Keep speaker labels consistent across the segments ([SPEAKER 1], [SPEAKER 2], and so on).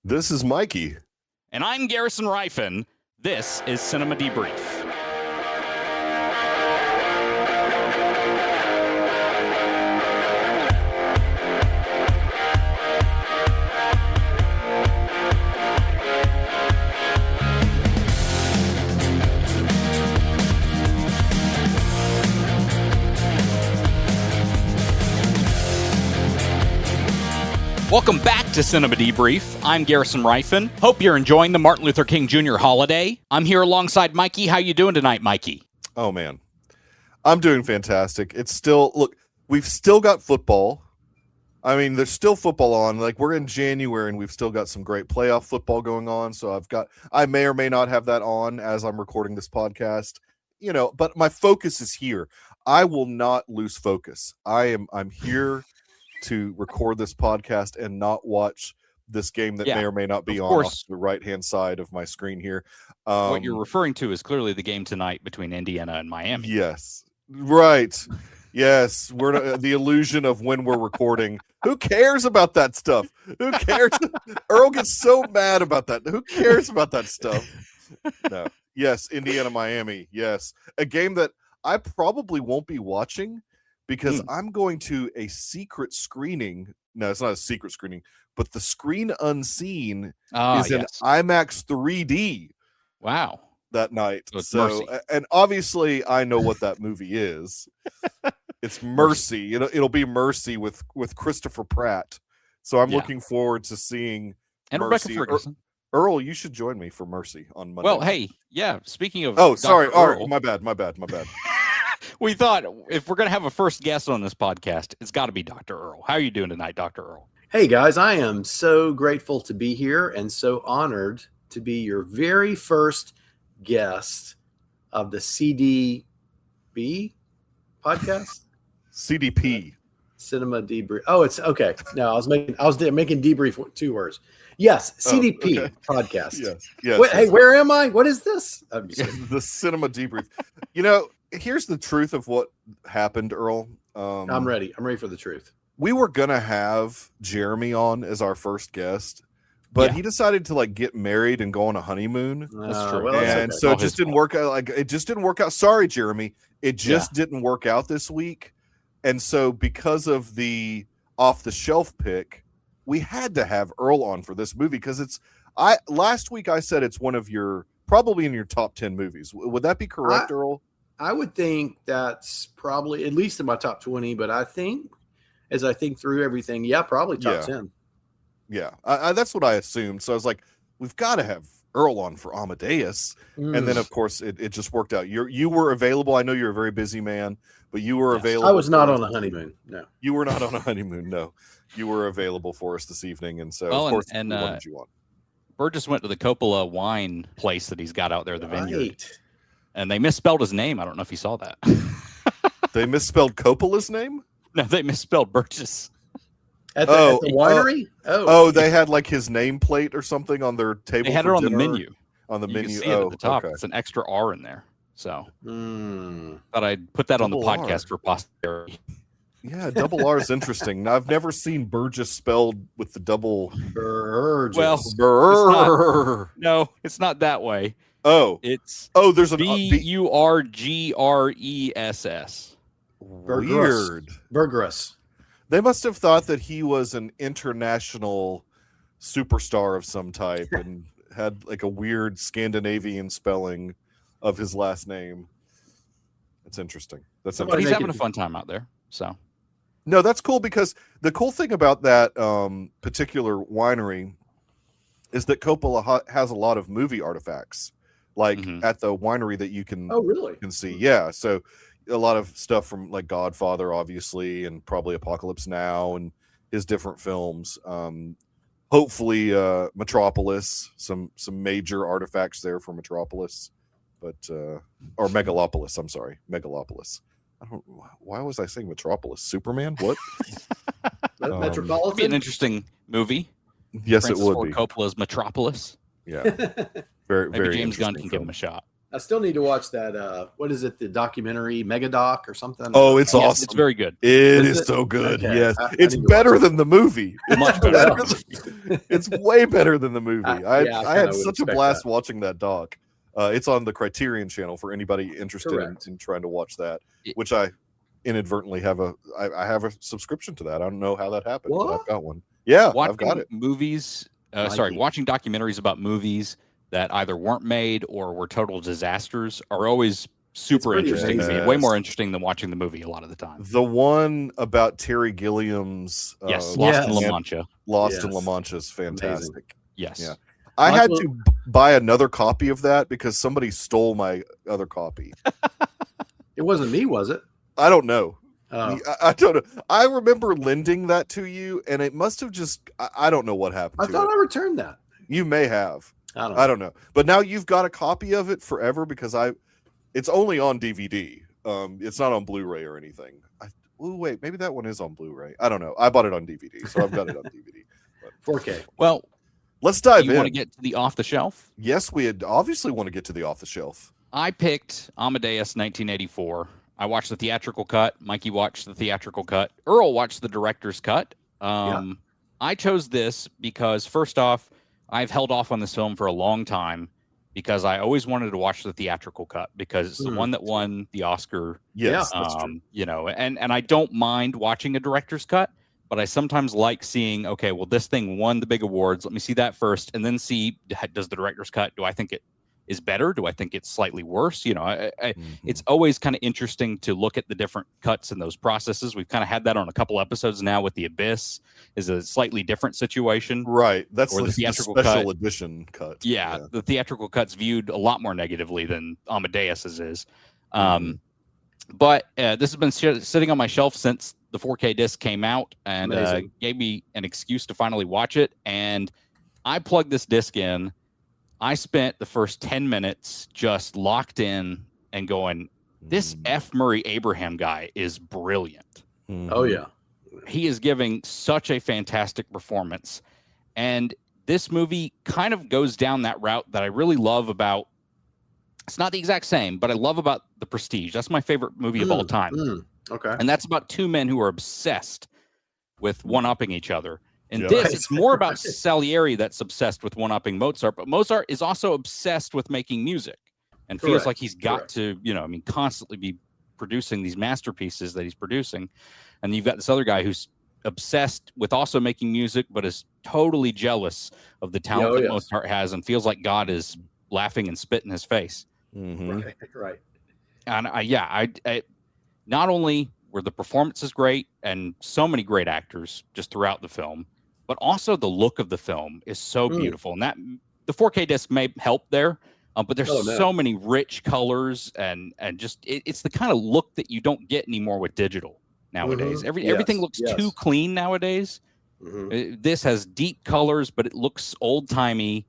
[SPEAKER 1] This is Mikey.
[SPEAKER 2] And I'm Garrison Rifen. This is Cinema Debrief. Welcome back to Cinema Debrief. I'm Garrison Rifen. Hope you're enjoying the Martin Luther King Jr. holiday. I'm here alongside Mikey. How you doing tonight, Mikey?
[SPEAKER 1] Oh, man. I'm doing fantastic. It's still, look, we've still got football. I mean, there's still football on. Like, we're in January, and we've still got some great playoff football going on. So I may or may not have that on as I'm recording this podcast, but my focus is here. I will not lose focus. I'm here to record this podcast and not watch this game that may or may not be on off the right-hand side of my screen here.
[SPEAKER 2] What you're referring to is clearly the game tonight between Indiana and Miami.
[SPEAKER 1] Yes. Right. Yes. We're the illusion of when we're recording. Who cares about that stuff? Who cares? Earl gets so mad about that. Who cares about that stuff? No. Yes. Indiana, Miami. Yes. A game that I probably won't be watching because I'm going to a secret screening. No, it's not a secret screening, but the Screen Unseen is in IMAX 3D.
[SPEAKER 2] Wow.
[SPEAKER 1] That night. So and obviously I know what that movie is. It's Mercy. It'll be Mercy with Christopher Pratt. So I'm looking forward to seeing
[SPEAKER 2] and
[SPEAKER 1] Mercy.
[SPEAKER 2] Rebecca Ferguson.
[SPEAKER 1] Earl, you should join me for Mercy on Monday.
[SPEAKER 2] Well, hey, speaking of
[SPEAKER 1] sorry.
[SPEAKER 2] Dr.
[SPEAKER 1] All
[SPEAKER 2] Earl,
[SPEAKER 1] right, my bad.
[SPEAKER 2] We thought if we're going to have a first guest on this podcast, it's got to be Dr. Earl. How are you doing tonight, Dr. Earl?
[SPEAKER 3] Hey, guys, I am so grateful to be here and so honored to be your very first guest of the CDB podcast.
[SPEAKER 1] CDP.
[SPEAKER 3] Cinema Debrief. Oh, it's okay. No, I was making debrief with 2 words. Yes, CDP podcast.
[SPEAKER 1] Yes.
[SPEAKER 3] Wait, hey, where am I? What is this? I'm just kidding.
[SPEAKER 1] The Cinema Debrief. Here's the truth of what happened, Earl.
[SPEAKER 3] I'm ready. I'm ready for the truth.
[SPEAKER 1] We were gonna have Jeremy on as our first guest, but he decided to get married and go on a honeymoon.
[SPEAKER 2] That's true.
[SPEAKER 3] Well,
[SPEAKER 1] and so it just didn't work out. It just didn't work out. Sorry, Jeremy. It just didn't work out this week. And so because of the off the shelf pick, we had to have Earl on for this movie because last week I said it's one of probably in your top 10 movies. Would that be correct, Earl?
[SPEAKER 3] I would think that's probably at least in my top 20, but I think as I think through everything, probably top 10.
[SPEAKER 1] Yeah, that's what I assumed. So I was like, we've got to have Earl on for Amadeus. And then, of course, it just worked out. You were available. I know you're a very busy man, but you were available.
[SPEAKER 3] I was not on a honeymoon. No.
[SPEAKER 1] You were not on a honeymoon. No. You were available for us this evening. And so, of course, we wanted you on.
[SPEAKER 2] Burgess went to the Coppola wine place that he's got out there, the vineyard. And they misspelled his name. I don't know if you saw that.
[SPEAKER 1] They misspelled Coppola's name?
[SPEAKER 2] No, they misspelled Burgess.
[SPEAKER 3] At the winery?
[SPEAKER 1] They had his nameplate or something on their table.
[SPEAKER 2] They had it on the menu.
[SPEAKER 1] On the menu.
[SPEAKER 2] You can see it at the top. It's an extra R in there. So thought I'd put that on the podcast for posterity.
[SPEAKER 1] Yeah, double R is interesting. Now, I've never seen Burgess spelled with the double
[SPEAKER 3] Burgess.
[SPEAKER 2] Well, it's not that way.
[SPEAKER 1] Oh, there's an
[SPEAKER 2] Burgress.
[SPEAKER 1] Weird.
[SPEAKER 3] Burgress.
[SPEAKER 1] They must have thought that he was an international superstar of some type and had a weird Scandinavian spelling of his last name. That's interesting.
[SPEAKER 2] But he's having a fun time out there. So
[SPEAKER 1] no, that's cool because the cool thing about that particular winery is that Coppola has a lot of movie artifacts. At the winery that you can can see. Yeah. So a lot of stuff from Godfather, obviously, and probably Apocalypse Now and his different films. Hopefully Metropolis, some major artifacts there for Metropolis, or Megalopolis. I'm sorry. Megalopolis. Why was I saying Metropolis? Superman? What?
[SPEAKER 3] Metropolitan?
[SPEAKER 2] It'd be an interesting movie.
[SPEAKER 1] Yes,
[SPEAKER 2] Francis
[SPEAKER 1] it would
[SPEAKER 2] Ford
[SPEAKER 1] be.
[SPEAKER 2] Coppola's Metropolis.
[SPEAKER 1] Yeah. Very,
[SPEAKER 2] Maybe
[SPEAKER 1] very
[SPEAKER 2] James Gunn can
[SPEAKER 1] film.
[SPEAKER 2] give him a shot.
[SPEAKER 3] I still need to watch that. What is it? The documentary Megadoc or something?
[SPEAKER 1] Oh, it's awesome.
[SPEAKER 2] It's very good.
[SPEAKER 1] It is so good.
[SPEAKER 3] Okay.
[SPEAKER 1] Yes.
[SPEAKER 3] I
[SPEAKER 1] It's better than the movie.
[SPEAKER 2] Much better.
[SPEAKER 1] It's way better than the movie. I had such a blast
[SPEAKER 3] that.
[SPEAKER 1] watching that doc. It's on the Criterion channel for anybody interested in trying to watch that, which I inadvertently have I have a subscription to that. I don't know how that happened, but I've got one. Yeah, I've got it.
[SPEAKER 2] Watching documentaries about movies that either weren't made or were total disasters are always super interesting to me. Way more interesting than watching the movie a lot of the time.
[SPEAKER 1] The one about Terry Gilliam's
[SPEAKER 2] Lost in La Mancha.
[SPEAKER 1] Lost in La Mancha is fantastic.
[SPEAKER 2] Amazing. Yes.
[SPEAKER 1] Yeah. I had to buy another copy of that because somebody stole my other copy.
[SPEAKER 3] It wasn't me, was it?
[SPEAKER 1] I don't know.
[SPEAKER 3] Oh.
[SPEAKER 1] I don't know. I remember lending that to you, and it must have just. I don't know what happened.
[SPEAKER 3] I thought I returned that.
[SPEAKER 1] You may have.
[SPEAKER 3] I don't know.
[SPEAKER 1] But now you've got a copy of it forever because it's only on DVD. It's not on Blu-ray or anything. Wait, maybe that one is on Blu-ray. I don't know. I bought it on DVD, so I've got it on DVD.
[SPEAKER 3] 4K.
[SPEAKER 2] Well,
[SPEAKER 1] let's dive in.
[SPEAKER 2] You want to get to the off the shelf?
[SPEAKER 1] Yes, we obviously want to get to the off the shelf.
[SPEAKER 2] I picked Amadeus 1984. I watched the theatrical cut. Mikey watched the theatrical cut. Earl watched the director's cut. I chose this because, first off, I've held off on this film for a long time because I always wanted to watch the theatrical cut because it's the one that won the Oscar.
[SPEAKER 1] Yes, that's true.
[SPEAKER 2] And I don't mind watching a director's cut, but I sometimes like seeing, okay, well, this thing won the big awards. Let me see that first and then see, does the director's cut, do I think it is better? Do I think it's slightly worse? It's always kind of interesting to look at the different cuts in those processes. We've kind of had that on a couple episodes now with The Abyss is a slightly different situation.
[SPEAKER 1] Right. That's
[SPEAKER 2] the
[SPEAKER 1] theatrical special edition cut.
[SPEAKER 2] Yeah. The theatrical cut's viewed a lot more negatively than Amadeus's is. But this has been sitting on my shelf since the 4K disc came out and gave me an excuse to finally watch it. And I plugged this disc in. I spent the first 10 minutes just locked in and going, this F. Murray Abraham guy is brilliant.
[SPEAKER 3] Oh, yeah.
[SPEAKER 2] He is giving such a fantastic performance. And this movie kind of goes down that route that I really love about, it's not the exact same, but I love about The Prestige. That's my favorite movie of all time.
[SPEAKER 3] Okay.
[SPEAKER 2] And that's about two men who are obsessed with one-upping each other. And it's more about Salieri that's obsessed with one-upping Mozart, but Mozart is also obsessed with making music and feels like he's got to, constantly be producing these masterpieces that he's producing. And you've got this other guy who's obsessed with also making music, but is totally jealous of the talent that Mozart has and feels like God is laughing and spit in his face.
[SPEAKER 3] Right.
[SPEAKER 2] And I not only were the performances great and so many great actors just throughout the film, but also the look of the film is so beautiful. And that the 4K disc may help there, but there's so many rich colors and just it's the kind of look that you don't get anymore with digial nowadays. Everything looks too clean nowadays. This has deep colors, but it looks old timey.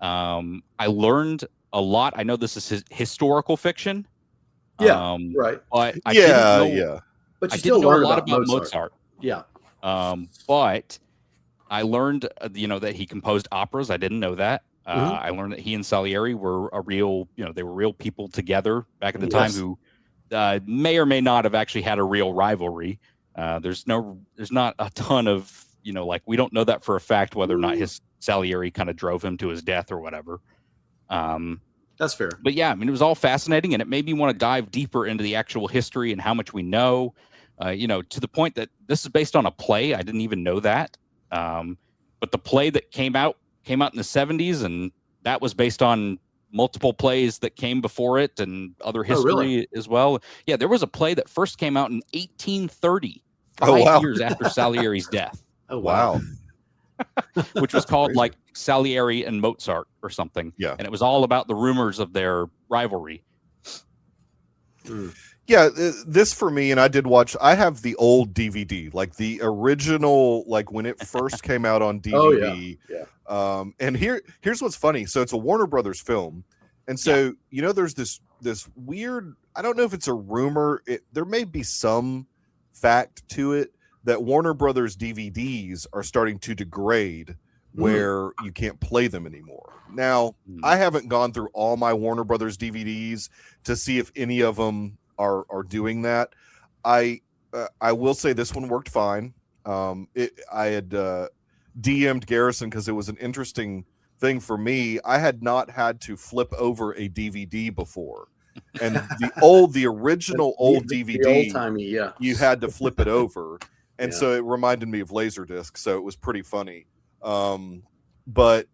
[SPEAKER 2] I learned a lot. I know this is historical fiction.
[SPEAKER 3] Right.
[SPEAKER 2] But I didn't know,
[SPEAKER 3] But you
[SPEAKER 2] I
[SPEAKER 3] still
[SPEAKER 2] didn't know
[SPEAKER 3] learn
[SPEAKER 2] a lot
[SPEAKER 3] about
[SPEAKER 2] Mozart.
[SPEAKER 3] Yeah.
[SPEAKER 2] But I learned, that he composed operas. I didn't know that. I learned that he and Salieri were they were real people together back at the time who may or may not have actually had a real rivalry. There's not a ton of, we don't know that for a fact whether or not his Salieri kind of drove him to his death or whatever.
[SPEAKER 3] That's fair.
[SPEAKER 2] But yeah, it was all fascinating, and it made me want to dive deeper into the actual history and how much we know. To the point that this is based on a play. I didn't even know that. But the play that came out in the 70s, and that was based on multiple plays that came before it and other history as well. Yeah, there was a play that first came out in 1830, 5 years after Salieri's death.
[SPEAKER 3] Oh, wow.
[SPEAKER 2] Which was called like Salieri and Mozart or something.
[SPEAKER 1] Yeah.
[SPEAKER 2] And it was all about the rumors of their rivalry.
[SPEAKER 1] Yeah, this for me, and I have the old DVD, like the original, like when it first came out on DVD. And here's what's funny. So it's a Warner Brothers film. And so, there's this weird, I don't know if it's a rumor. There may be some fact to it that Warner Brothers DVDs are starting to degrade where you can't play them anymore. Now, I haven't gone through all my Warner Brothers DVDs to see if any of them are doing that. I will say this one worked fine. I had DM'd Garrison because it was an interesting thing for me. I had not had to flip over a DVD before, and the original DVD,
[SPEAKER 3] the old-timey,
[SPEAKER 1] you had to flip it over, and so it reminded me of Laserdisc. So it was pretty funny. But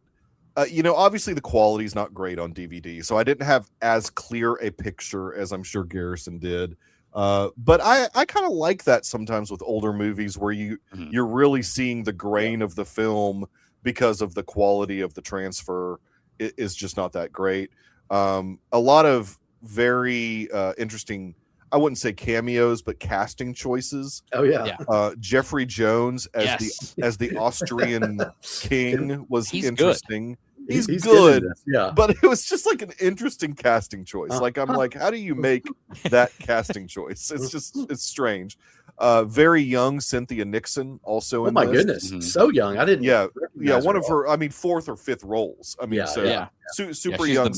[SPEAKER 1] obviously the quality is not great on DVD, so I didn't have as clear a picture as I'm sure Garrison did. But I kind of like that sometimes with older movies where you're really seeing the grain of the film because of the quality of the transfer is just not that great. A lot of very interesting, I wouldn't say cameos, but casting choices.
[SPEAKER 3] Oh yeah.
[SPEAKER 1] Jeffrey Jones as the Austrian king was interesting.
[SPEAKER 2] Good.
[SPEAKER 1] He's good,
[SPEAKER 3] yeah.
[SPEAKER 1] But it was just like an interesting casting choice. Like I'm like, how do you make that casting choice? It's strange. Very young Cynthia Nixon also in
[SPEAKER 3] my
[SPEAKER 1] this.
[SPEAKER 3] goodness, so young. I didn't.
[SPEAKER 1] Yeah, one of her. I mean, 4th or 5th roles. I mean, super young.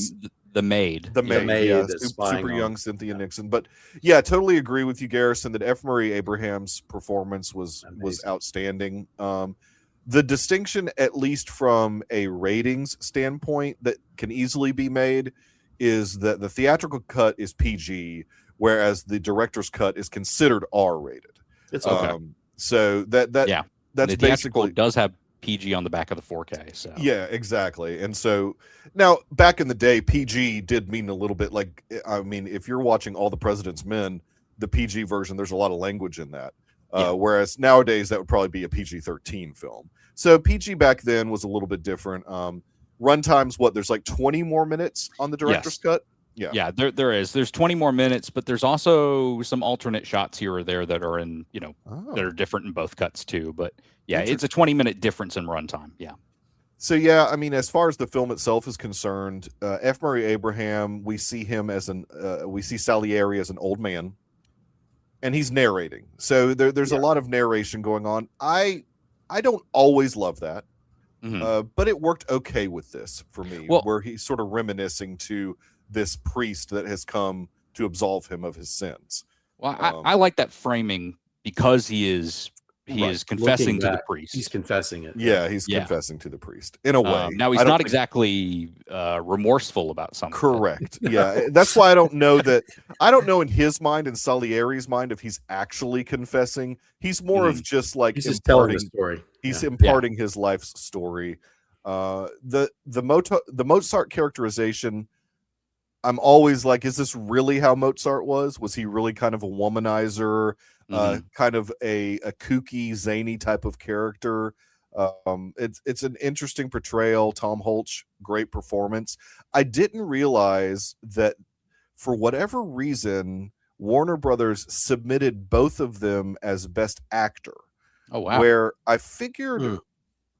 [SPEAKER 2] The maid.
[SPEAKER 1] Super young Cynthia Nixon. But yeah, totally agree with you, Garrison, that F. Murray Abraham's performance was outstanding. The distinction, at least from a ratings standpoint, that can easily be made is that the theatrical cut is PG, whereas the director's cut is considered R-rated.
[SPEAKER 3] It's okay.
[SPEAKER 1] So that's
[SPEAKER 2] the
[SPEAKER 1] basically
[SPEAKER 2] does have PG on the back of the 4K. So
[SPEAKER 1] yeah, exactly. And so now back in the day, PG did mean a little bit like, I mean, if you're watching All the President's Men, the PG version, there's a lot of language in that. Whereas nowadays that would probably be a PG-13 film. So PG back then was a little bit different. Runtime's there's like 20 more minutes on the director's cut.
[SPEAKER 2] Yeah, there is. There's 20 more minutes, but there's also some alternate shots here or there that are in, that are different in both cuts too. But yeah, it's a 20-minute difference in runtime. Yeah.
[SPEAKER 1] So yeah, I mean, as far as the film itself is concerned, F. Murray Abraham, we see him as we see Salieri as an old man, and he's narrating. So there's a lot of narration going on. I don't always love that, but it worked okay with this for me, where he's sort of reminiscing to this priest that has come to absolve him of his sins.
[SPEAKER 2] Well, I like that framing because he is confessing to the priest.
[SPEAKER 3] He's confessing it.
[SPEAKER 1] Yeah, he's confessing to the priest in a way.
[SPEAKER 2] Now he's not exactly remorseful about something.
[SPEAKER 1] Correct. Yeah, that's why I don't know in his mind and Salieri's mind if he's actually confessing. He's more of just like
[SPEAKER 3] he's just telling the story.
[SPEAKER 1] He's imparting his life's story. The Mozart characterization, I'm always like, is this really how Mozart was? Was he really kind of a womanizer, kind of a kooky, zany type of character? It's an interesting portrayal. Tom Hulce, great performance. I didn't realize that for whatever reason, Warner Brothers submitted both of them as Best Actor.
[SPEAKER 2] Oh, wow.
[SPEAKER 1] Where I figured,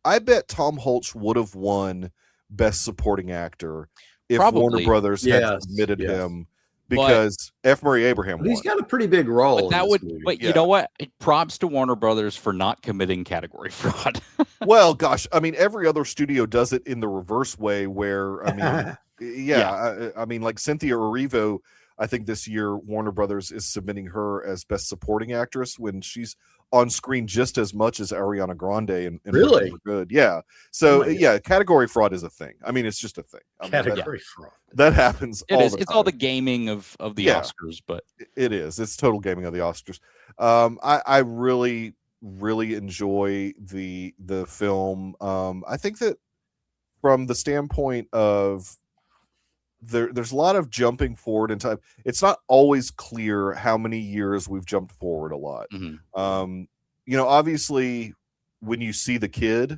[SPEAKER 1] I bet Tom Hulce would have won Best Supporting Actor if Warner Brothers had submitted him, because F. Murray Abraham won.
[SPEAKER 3] He's got a pretty big role.
[SPEAKER 2] But you know what? Props to Warner Brothers for not committing category fraud.
[SPEAKER 1] Well, gosh, I mean, every other studio does it in the reverse way, where I mean, I mean, like Cynthia Erivo, I think this year Warner Brothers is submitting her as Best Supporting Actress when she's on screen just as much as Ariana Grande and
[SPEAKER 3] really
[SPEAKER 1] good. Yeah. So category fraud is a thing. I mean, it's just a thing.
[SPEAKER 3] Category fraud.
[SPEAKER 1] That happens.
[SPEAKER 2] It's all the gaming of the Oscars, but
[SPEAKER 1] it is. It's total gaming of the Oscars. I really, really enjoy the film. I think that from the standpoint of there's a lot of jumping forward in time. It's not always clear how many years we've jumped forward a lot. Obviously when you see the kid,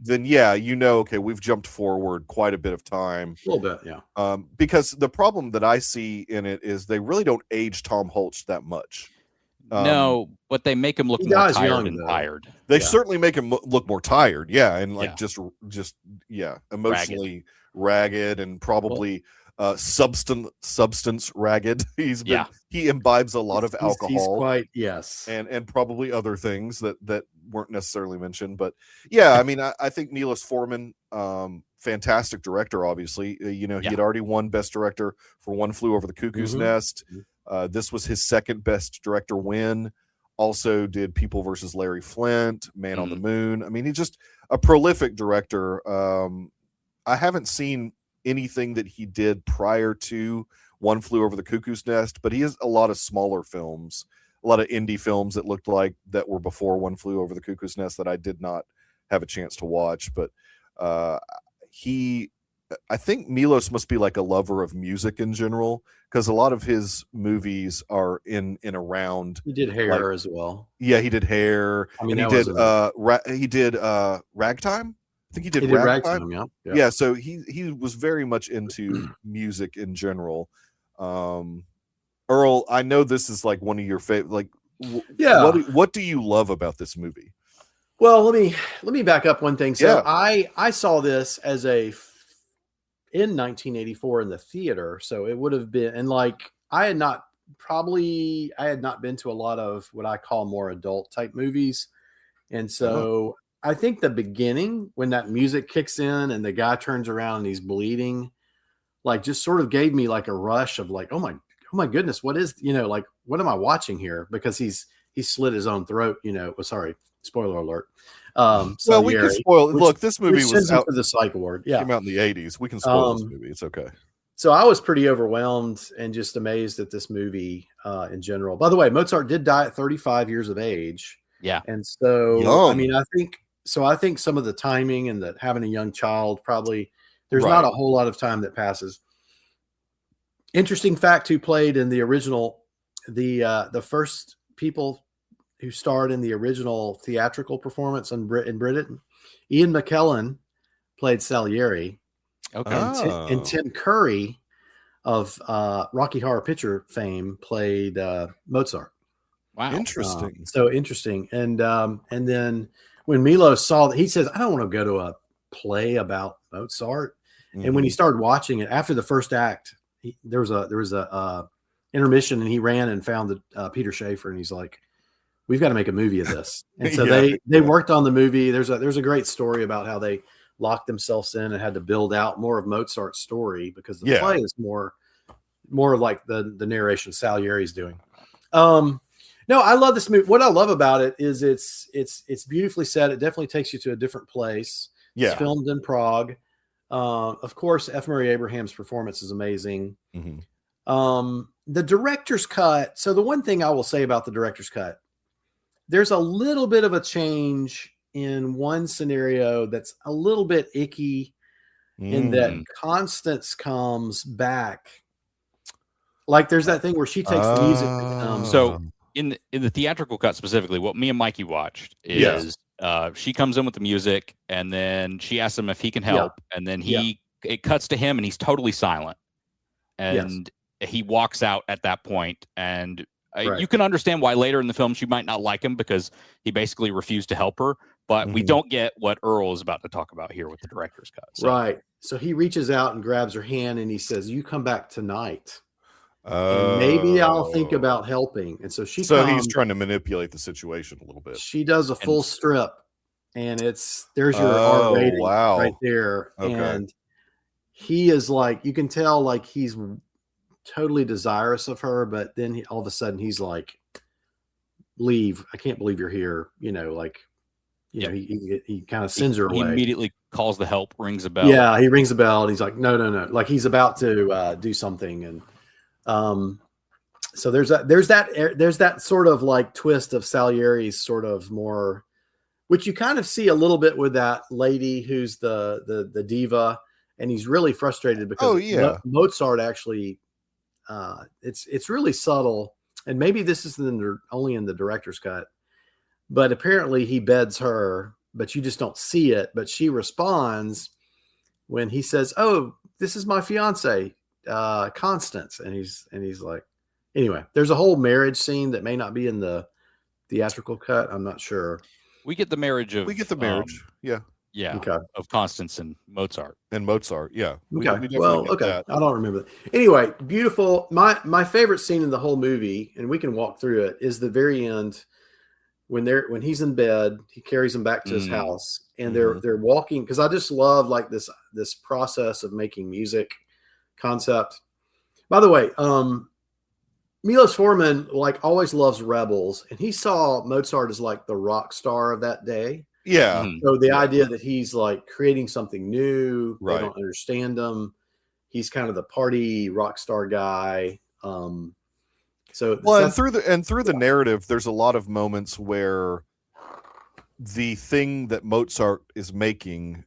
[SPEAKER 1] then okay, we've jumped forward quite a bit of time.
[SPEAKER 3] A little bit,
[SPEAKER 1] because the problem that I see in it is they really don't age Tom Hulce that much.
[SPEAKER 2] No, but they make him look more tired and tired.
[SPEAKER 1] They certainly make him look more tired. Yeah. And like just emotionally ragged and probably substance ragged. He imbibes a lot of alcohol.
[SPEAKER 3] He's quite,
[SPEAKER 1] and probably other things that weren't necessarily mentioned. But yeah, I mean, I think Milos Forman, fantastic director, obviously. He had already won Best Director for One Flew Over the Cuckoo's Nest. This was his second Best Director win. Also did People versus Larry Flint, Man on the Moon. I mean, he's just a prolific director. I haven't seen anything that he did prior to One Flew Over the Cuckoo's Nest, but he has a lot of smaller films, a lot of indie films that looked like that were before One Flew Over the Cuckoo's Nest that I did not have a chance to watch. But I think Milos must be like a lover of music in general, because a lot of his movies are in around.
[SPEAKER 3] He did Hair as well.
[SPEAKER 1] Yeah, he did Hair. I mean, he did Ragtime. I think he did Ragtime. Yeah. So he was very much into music in general. Earl, I know this is like one of your favorite. Like, what do you love about this movie?
[SPEAKER 3] Well, let me back up one thing. So I saw this in 1984 in the theater. So it would have been, and like I had not been to a lot of what I call more adult type movies. And so I think the beginning, when that music kicks in and the guy turns around and he's bleeding, like just sort of gave me like a rush of like, oh my goodness, what is, like, what am I watching here? Because he slit his own throat, sorry, spoiler alert.
[SPEAKER 1] Well, we can spoil. Look, this movie was out
[SPEAKER 3] for the psych ward. Yeah,
[SPEAKER 1] came out in the 80s. We can spoil this movie. It's okay.
[SPEAKER 3] So I was pretty overwhelmed and just amazed at this movie in general. By the way, Mozart did die at 35 years of age.
[SPEAKER 2] Yeah,
[SPEAKER 3] and so I mean, I think some of the timing and that having a young child, probably there's not a whole lot of time that passes. Interesting fact: who played in the original, the first people who starred in the original theatrical performance in Britain, Ian McKellen played Salieri.
[SPEAKER 2] Okay.
[SPEAKER 3] And Tim Curry of Rocky Horror Picture fame played Mozart.
[SPEAKER 2] Wow.
[SPEAKER 1] Interesting.
[SPEAKER 3] So interesting. And then when Milos saw that, he says, I don't want to go to a play about Mozart. Mm-hmm. And when he started watching it after the first act, there was a intermission, and he ran and found Peter Schaefer, and he's like, we've got to make a movie of this. And so they worked on the movie. There's a great story about how they locked themselves in and had to build out more of Mozart's story, because the play is more like the narration Salieri's doing. No, I love this movie. What I love about it is it's beautifully set. It definitely takes you to a different place.
[SPEAKER 1] Yeah.
[SPEAKER 3] It's filmed in Prague. Of course, F. Murray Abraham's performance is amazing.
[SPEAKER 1] Mm-hmm.
[SPEAKER 3] The director's cut. So the one thing I will say about the director's cut, there's a little bit of a change in one scenario that's a little bit icky, in that Constance comes back. Like there's that thing where she takes the music.
[SPEAKER 2] So in the theatrical cut specifically, what me and Mikey watched is she comes in with the music, and then she asks him if he can help, and then it cuts to him, and he's totally silent, and he walks out at that point, and you can understand why later in the film she might not like him, because he basically refused to help her. But we don't get what Earl is about to talk about here with the director's cut. So.
[SPEAKER 3] Right. So he reaches out and grabs her hand, and he says, "You come back tonight. And maybe I'll think about helping." And so he's
[SPEAKER 1] trying to manipulate the situation a little bit.
[SPEAKER 3] She does a full strip, and there's your R rating right there. Okay. And he is like, you can tell like he's totally desirous of her, but then all of a sudden he's like, "Leave! I can't believe you're here." He kind of sends her away.
[SPEAKER 2] He immediately calls the help, rings a bell.
[SPEAKER 3] Yeah, he rings a bell, and he's like, no. Like he's about to do something. And so there's that sort of like twist of Salieri's sort of more, which you kind of see a little bit with that lady who's the diva, and he's really frustrated because Mozart actually, it's really subtle, and maybe this is only in the director's cut, but apparently he beds her, but you just don't see it. But she responds when he says, "Oh, this is my fiance, Constance," and he's like, Anyway, there's a whole marriage scene that may not be in the theatrical cut. I'm not sure.
[SPEAKER 2] We get the marriage.
[SPEAKER 1] Yeah.
[SPEAKER 2] Yeah.
[SPEAKER 3] Okay.
[SPEAKER 2] Of Constance and Mozart.
[SPEAKER 1] Yeah.
[SPEAKER 3] Okay.
[SPEAKER 1] We definitely get that.
[SPEAKER 3] I don't remember that. Anyway, beautiful. My favorite scene in the whole movie, and we can walk through it, is the very end when he's in bed. He carries him back to his house, and they're walking, because I just love like this process of making music concept. By the way, Milos Forman like always loves rebels, and he saw Mozart as like the rock star of that day.
[SPEAKER 1] Yeah.
[SPEAKER 3] So the idea that he's like creating something new,
[SPEAKER 1] right.
[SPEAKER 3] They don't understand him. He's kind of the party rock star guy. And through the narrative, there's a lot of moments where the thing that Mozart is making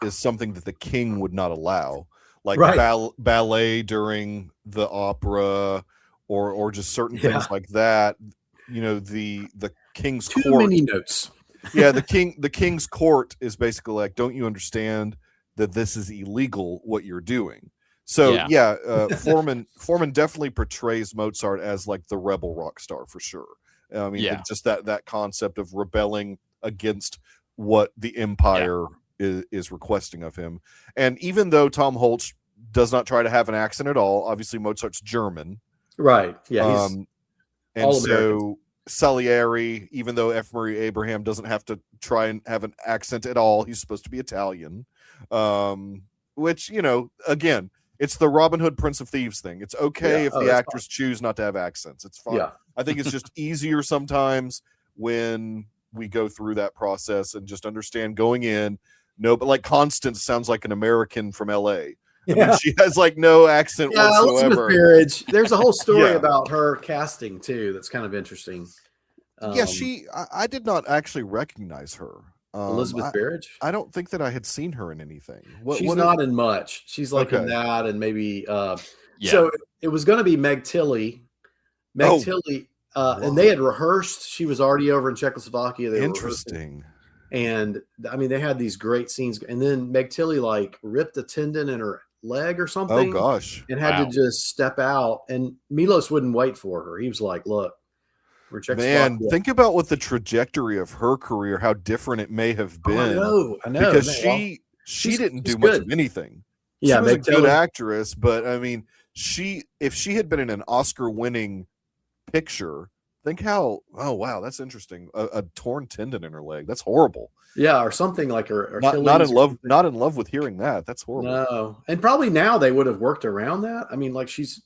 [SPEAKER 3] is something that the king would not allow, like ballet during the opera, or just certain things like that. The king's too
[SPEAKER 1] court.
[SPEAKER 3] Many notes.
[SPEAKER 1] Yeah, the king's court is basically like, don't you understand that this is illegal what you're doing? So Foreman definitely portrays Mozart as like the rebel rock star for sure. I mean, just that concept of rebelling against what the empire is requesting of him. And even though Tom Holtz does not try to have an accent at all, obviously Mozart's German,
[SPEAKER 3] right? Yeah, he's
[SPEAKER 1] and so Salieri, even though F. Murray Abraham doesn't have to try and have an accent at all, he's supposed to be Italian. Which, again, it's the Robin Hood Prince of Thieves thing. It's okay if the actors choose not to have accents. It's fine. Yeah. I think it's just easier sometimes when we go through that process and just understand going in. No, but like Constance sounds like an American from LA. I mean, she has like no accent whatsoever.
[SPEAKER 3] There's a whole story about her casting too. That's kind of interesting.
[SPEAKER 1] I did not actually recognize her.
[SPEAKER 3] Elizabeth Berridge?
[SPEAKER 1] I don't think that I had seen her in anything.
[SPEAKER 3] She's not in much. She's like in that, and maybe so it was going to be Meg Tilly. Tilly, and they had rehearsed. She was already over in Czechoslovakia.
[SPEAKER 1] Interesting.
[SPEAKER 3] And I mean, they had these great scenes, and then Meg Tilly like ripped a tendon in her leg or something.
[SPEAKER 1] Oh gosh!
[SPEAKER 3] And had to just step out. And Milos wouldn't wait for her. He was like, "Look, we're Czechoslovakia."
[SPEAKER 1] Man, think about what the trajectory of her career, how different it may have been.
[SPEAKER 3] I know,
[SPEAKER 1] because she didn't do much of anything. She was a good actress, but I mean, if she had been in an Oscar-winning picture. Think how, oh wow, that's interesting. A torn tendon in her leg. That's horrible.
[SPEAKER 3] Yeah, or something like her.
[SPEAKER 1] Not in love with hearing that. That's horrible.
[SPEAKER 3] No, and probably now they would have worked around that. I mean, like she's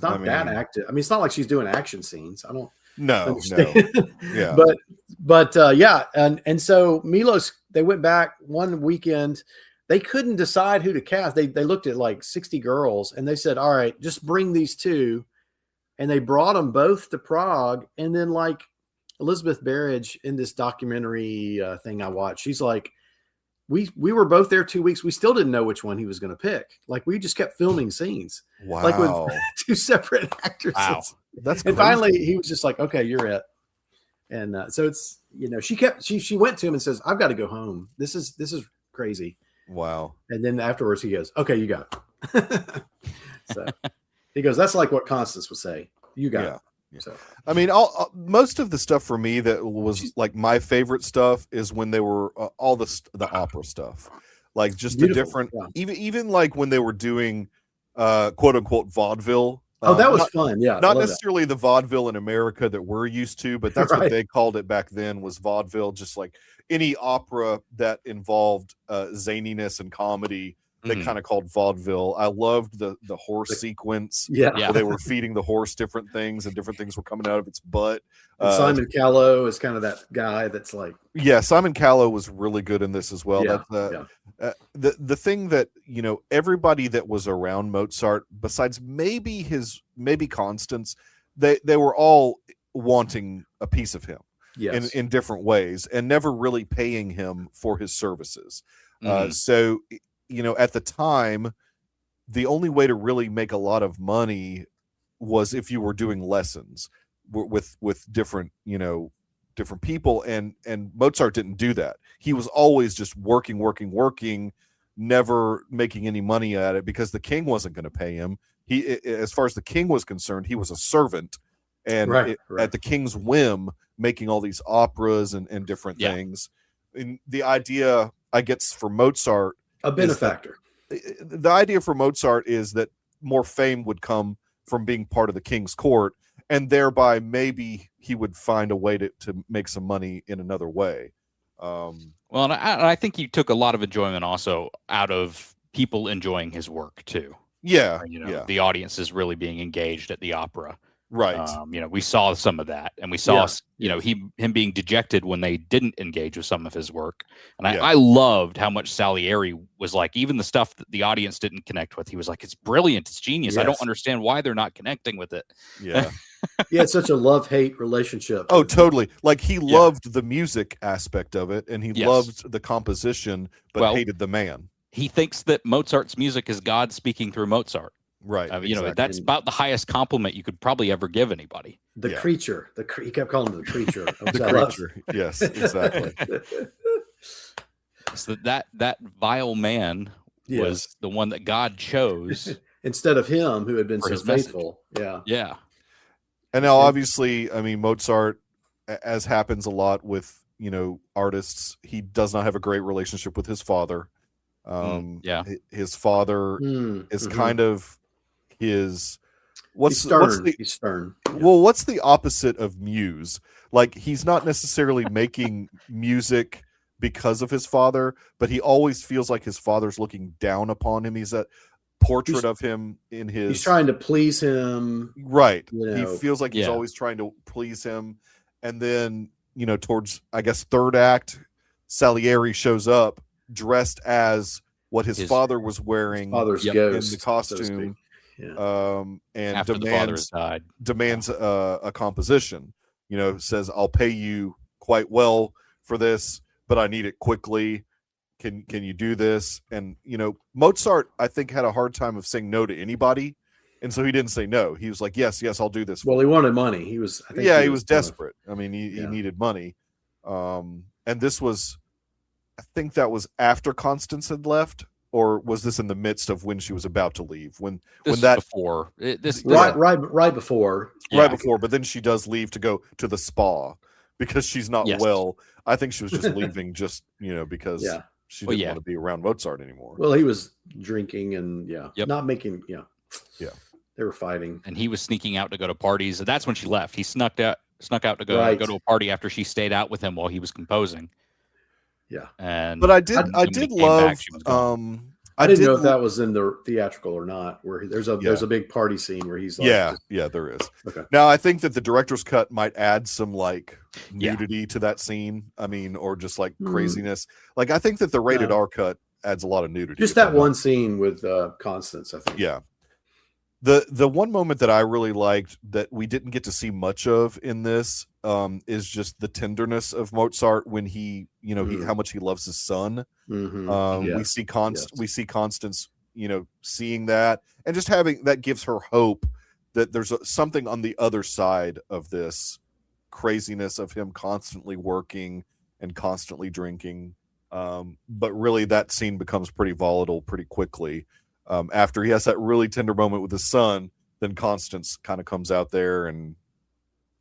[SPEAKER 3] not that active. I mean, it's not like she's doing action scenes. I don't.
[SPEAKER 1] No.
[SPEAKER 3] Yeah. But and so Milos, they went back one weekend. They couldn't decide who to cast. They looked at like 60 girls, and they said, "All right, just bring these two." And they brought them both to Prague. And then like Elizabeth Berridge in this documentary thing I watched, she's like, we were both there 2 weeks. We still didn't know which one he was going to pick. Like we just kept filming scenes.
[SPEAKER 1] Wow.
[SPEAKER 3] Like with two separate actresses. Wow.
[SPEAKER 1] That's
[SPEAKER 3] and crazy. Finally he was just like, okay, you're it. And so it's, she went to him and says, I've got to go home. This is crazy.
[SPEAKER 1] Wow.
[SPEAKER 3] And then afterwards he goes, okay, you got it. So he goes, that's like what Constance would say. You got it. Yeah. So,
[SPEAKER 1] I mean, most of the stuff for me that was like my favorite stuff is when they were all the opera stuff, like just the different, even like when they were doing quote unquote vaudeville.
[SPEAKER 3] That was fun. Yeah,
[SPEAKER 1] not necessarily the vaudeville in America that we're used to, but that's what they called it back then was vaudeville. Just like any opera that involved zaniness and comedy. They kind of called vaudeville. I loved the horse sequence. Where they were feeding the horse different things and different things were coming out of its butt.
[SPEAKER 3] Simon Callow is kind of that guy that's like.
[SPEAKER 1] Yeah, Simon Callow was really good in this as well. The thing that, everybody that was around Mozart, besides maybe Constance, they were all wanting a piece of him in different ways and never really paying him for his services. So at the time, the only way to really make a lot of money was if you were doing lessons with different, different people. And Mozart didn't do that. He was always just working, never making any money at it because the king wasn't going to pay him. as far as the king was concerned, he was a servant, and at the king's whim, making all these operas and different things. And the idea, I guess, for Mozart,
[SPEAKER 3] a benefactor.
[SPEAKER 1] The idea for Mozart is that more fame would come from being part of the king's court, and thereby maybe he would find a way to make some money in another way.
[SPEAKER 2] Well, and I think he took a lot of enjoyment also out of people enjoying his work too.
[SPEAKER 1] Yeah,
[SPEAKER 2] the audience is really being engaged at the opera.
[SPEAKER 1] Right.
[SPEAKER 2] We saw some of that, and we saw, him being dejected when they didn't engage with some of his work. And I loved how much Salieri was like, even the stuff that the audience didn't connect with, he was like, it's brilliant, it's genius. Yes. I don't understand why they're not connecting with it.
[SPEAKER 1] Yeah.
[SPEAKER 3] He had such a love-hate relationship.
[SPEAKER 1] Oh, totally. Like, he loved the music aspect of it, and he loved the composition, but hated the man.
[SPEAKER 2] He thinks that Mozart's music is God speaking through Mozart.
[SPEAKER 1] Right.
[SPEAKER 2] Exactly. That's about the highest compliment you could probably ever give anybody.
[SPEAKER 3] The creature. He kept calling him the creature.
[SPEAKER 1] The creature. Yes, exactly.
[SPEAKER 2] So that vile man was the one that God chose
[SPEAKER 3] instead of him, who had been so faithful.
[SPEAKER 2] Message. Yeah.
[SPEAKER 1] And now, obviously, I mean, Mozart, as happens a lot with artists, he does not have a great relationship with his father. His father is kind of his he's stern. Well, what's the opposite of muse? Like, he's not necessarily making music because of his father, but he always feels like his father's looking down upon him. He's a portrait of him in his.
[SPEAKER 3] He's trying to please him,
[SPEAKER 1] right? He feels like he's always trying to please him, and then towards, I guess, third act, Salieri shows up dressed as what his father was wearing,
[SPEAKER 3] father's
[SPEAKER 1] in
[SPEAKER 3] ghost,
[SPEAKER 1] the costume. And
[SPEAKER 2] after
[SPEAKER 1] demands a composition. Says, I'll pay you quite well for this, but I need it quickly. Can you do this? And Mozart, I think, had a hard time of saying no to anybody, and so he didn't say no. He was like, yes, I'll do this.
[SPEAKER 3] Well, he wanted money. He was
[SPEAKER 1] desperate. I mean, he needed money. And this was, I think that was after Constance had left. Or was this in the midst of when she was about to leave? Right before.
[SPEAKER 3] Right before.
[SPEAKER 1] But then she does leave to go to the spa because she's not well. I think she was just leaving because she didn't want to be around Mozart anymore.
[SPEAKER 3] Well, he was drinking and not making they were fighting,
[SPEAKER 2] and he was sneaking out to go to parties. And that's when she left. He snuck out to go to a party after she stayed out with him while he was composing.
[SPEAKER 3] Yeah,
[SPEAKER 1] but I did love.
[SPEAKER 3] I didn't know if that was in the theatrical or not. Where there's a big party scene where he's like,
[SPEAKER 1] there is.
[SPEAKER 3] Okay.
[SPEAKER 1] Now I think that the director's cut might add some like nudity to that scene. I mean, or just like craziness. Like, I think that the rated R cut adds a lot of nudity.
[SPEAKER 3] Just that one scene with Constance, I think.
[SPEAKER 1] Yeah. The one moment that I really liked that we didn't get to see much of in this is just the tenderness of Mozart when he how much he loves his son. We see Constance, seeing that, and just having that gives her hope that there's something on the other side of this craziness of him constantly working and constantly drinking. But really, that scene becomes pretty volatile pretty quickly. After he has that really tender moment with his son, then Constance kind of comes out there, and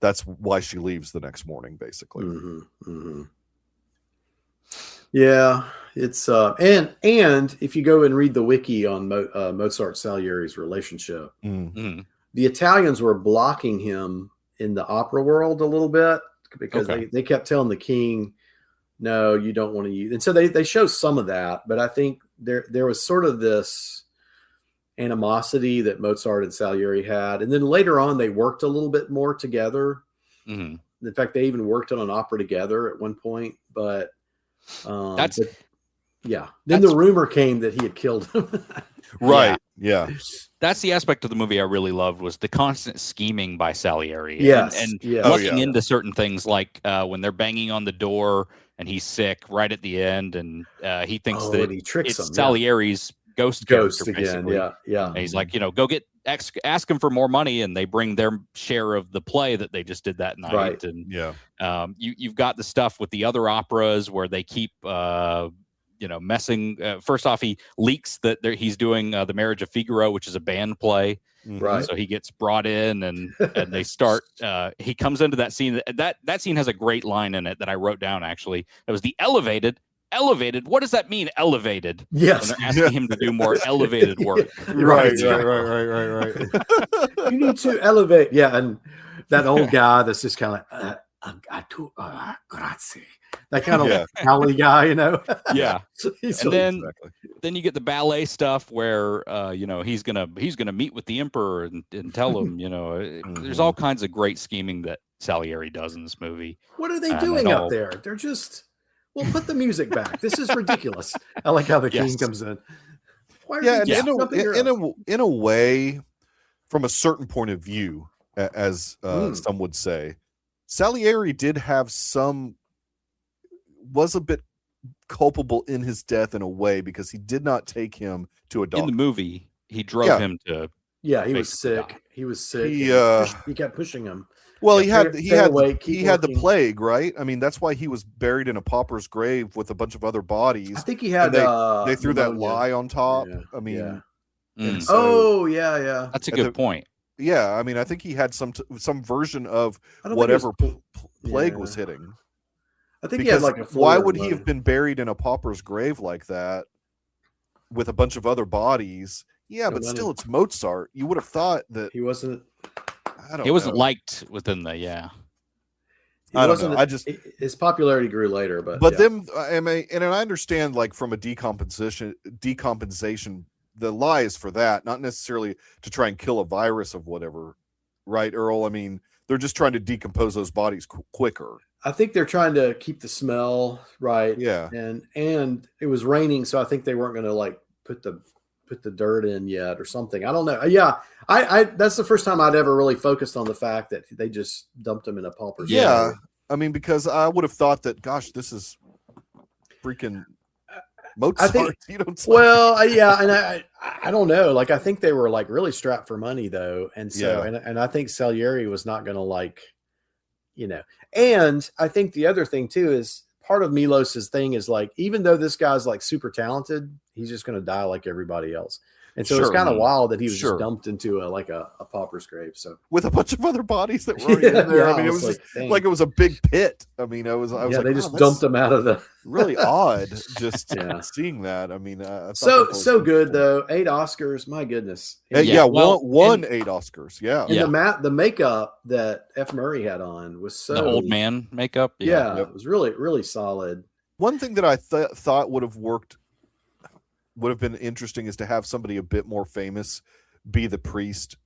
[SPEAKER 1] that's why she leaves the next morning, basically.
[SPEAKER 3] Yeah, it's and if you go and read the wiki on Mozart Salieri's relationship, the Italians were blocking him in the opera world a little bit because they kept telling the king, no, you don't want to use, and so they show some of that, but I think there was sort of this animosity that Mozart and Salieri had, and then later on they worked a little bit more together. In fact, they even worked on an opera together at one point, but then the rumor came that he had killed him.
[SPEAKER 2] That's the aspect of the movie I really loved, was the constant scheming by Salieri. And looking into certain things, like when they're banging on the door and he's sick right at the end, and he thinks that
[SPEAKER 3] he tricks
[SPEAKER 2] it's Salieri's ghost
[SPEAKER 3] again.
[SPEAKER 2] And he's like, go ask him for more money, and they bring their share of the play that they just did that night. And you've got the stuff with the other operas where they keep messing. First off, he leaks that he's doing the Marriage of Figaro, which is a band play.
[SPEAKER 3] Right.
[SPEAKER 2] So he gets brought in, and they start. He comes into that scene. That scene has a great line in it that I wrote down. Actually, it was the elevated. What does that mean? Elevated.
[SPEAKER 3] Yes.
[SPEAKER 2] And they're asking him to do more elevated work.
[SPEAKER 1] Right.
[SPEAKER 3] You need to elevate. Yeah, and that old guy that's just kind of like, grazie. That kind of Cali guy,
[SPEAKER 2] Yeah. And then you get the ballet stuff where he's gonna meet with the emperor and tell him, there's all kinds of great scheming that Salieri does in this movie.
[SPEAKER 3] What are they doing up there? They're just put the music back. This is ridiculous. I like how the king comes in. Why are
[SPEAKER 1] in a way, from a certain point of view, as some would say, Salieri did have was a bit culpable in his death in a way, because he did not take him to a doctor.
[SPEAKER 2] In the movie, he drove him to.
[SPEAKER 3] Yeah, he was sick. Die. He was sick. He kept pushing him.
[SPEAKER 1] Well, he had the plague, right? I mean, that's why he was buried in a pauper's grave with a bunch of other bodies.
[SPEAKER 3] I think he had.
[SPEAKER 1] They threw that lie on top. Yeah. I mean,
[SPEAKER 2] that's a good point.
[SPEAKER 1] Yeah, I mean, I think he had some version of whatever plague was hitting.
[SPEAKER 3] I think he had
[SPEAKER 1] why would he have been buried in a pauper's grave like that with a bunch of other bodies? Yeah, but still, it's Mozart. You would have thought that
[SPEAKER 3] he wasn't.
[SPEAKER 2] He wasn't liked within the
[SPEAKER 1] I don't know.
[SPEAKER 3] His popularity grew later, but
[SPEAKER 1] and I understand, like, from a decompensation, the lie is for that, not necessarily to try and kill a virus of whatever, right, Earl? I mean, they're just trying to decompose those bodies quicker.
[SPEAKER 3] I think they're trying to keep the smell right.
[SPEAKER 1] Yeah,
[SPEAKER 3] and it was raining, so I think they weren't going to put the dirt in yet or something. I don't know. Yeah, I that's the first time I'd ever really focused on the fact that they just dumped him in a pauper's grave.
[SPEAKER 1] Yeah, I mean, because I would have thought that, gosh, this is freaking Mozart.
[SPEAKER 3] And I don't know. I think they were really strapped for money though, and so and I think Salieri was not going to And I think the other thing too is part of Milos's thing is even though this guy's super talented, he's just going to die like everybody else. And so it's kind of wild that he was just dumped into a pauper's grave. So with
[SPEAKER 1] a bunch of other bodies that were already in there. I mean, it was just it was a big pit. I mean, I was
[SPEAKER 3] they just dumped him out of the
[SPEAKER 1] really odd just seeing that. I mean,
[SPEAKER 3] so good though. 8 Oscars, my goodness.
[SPEAKER 1] Won 8 Oscars. Yeah.
[SPEAKER 3] And the makeup that F. Murray had on was so
[SPEAKER 2] the old man makeup.
[SPEAKER 3] Yeah. It was really, really solid.
[SPEAKER 1] One thing that I thought would have been interesting is to have somebody a bit more famous be the priest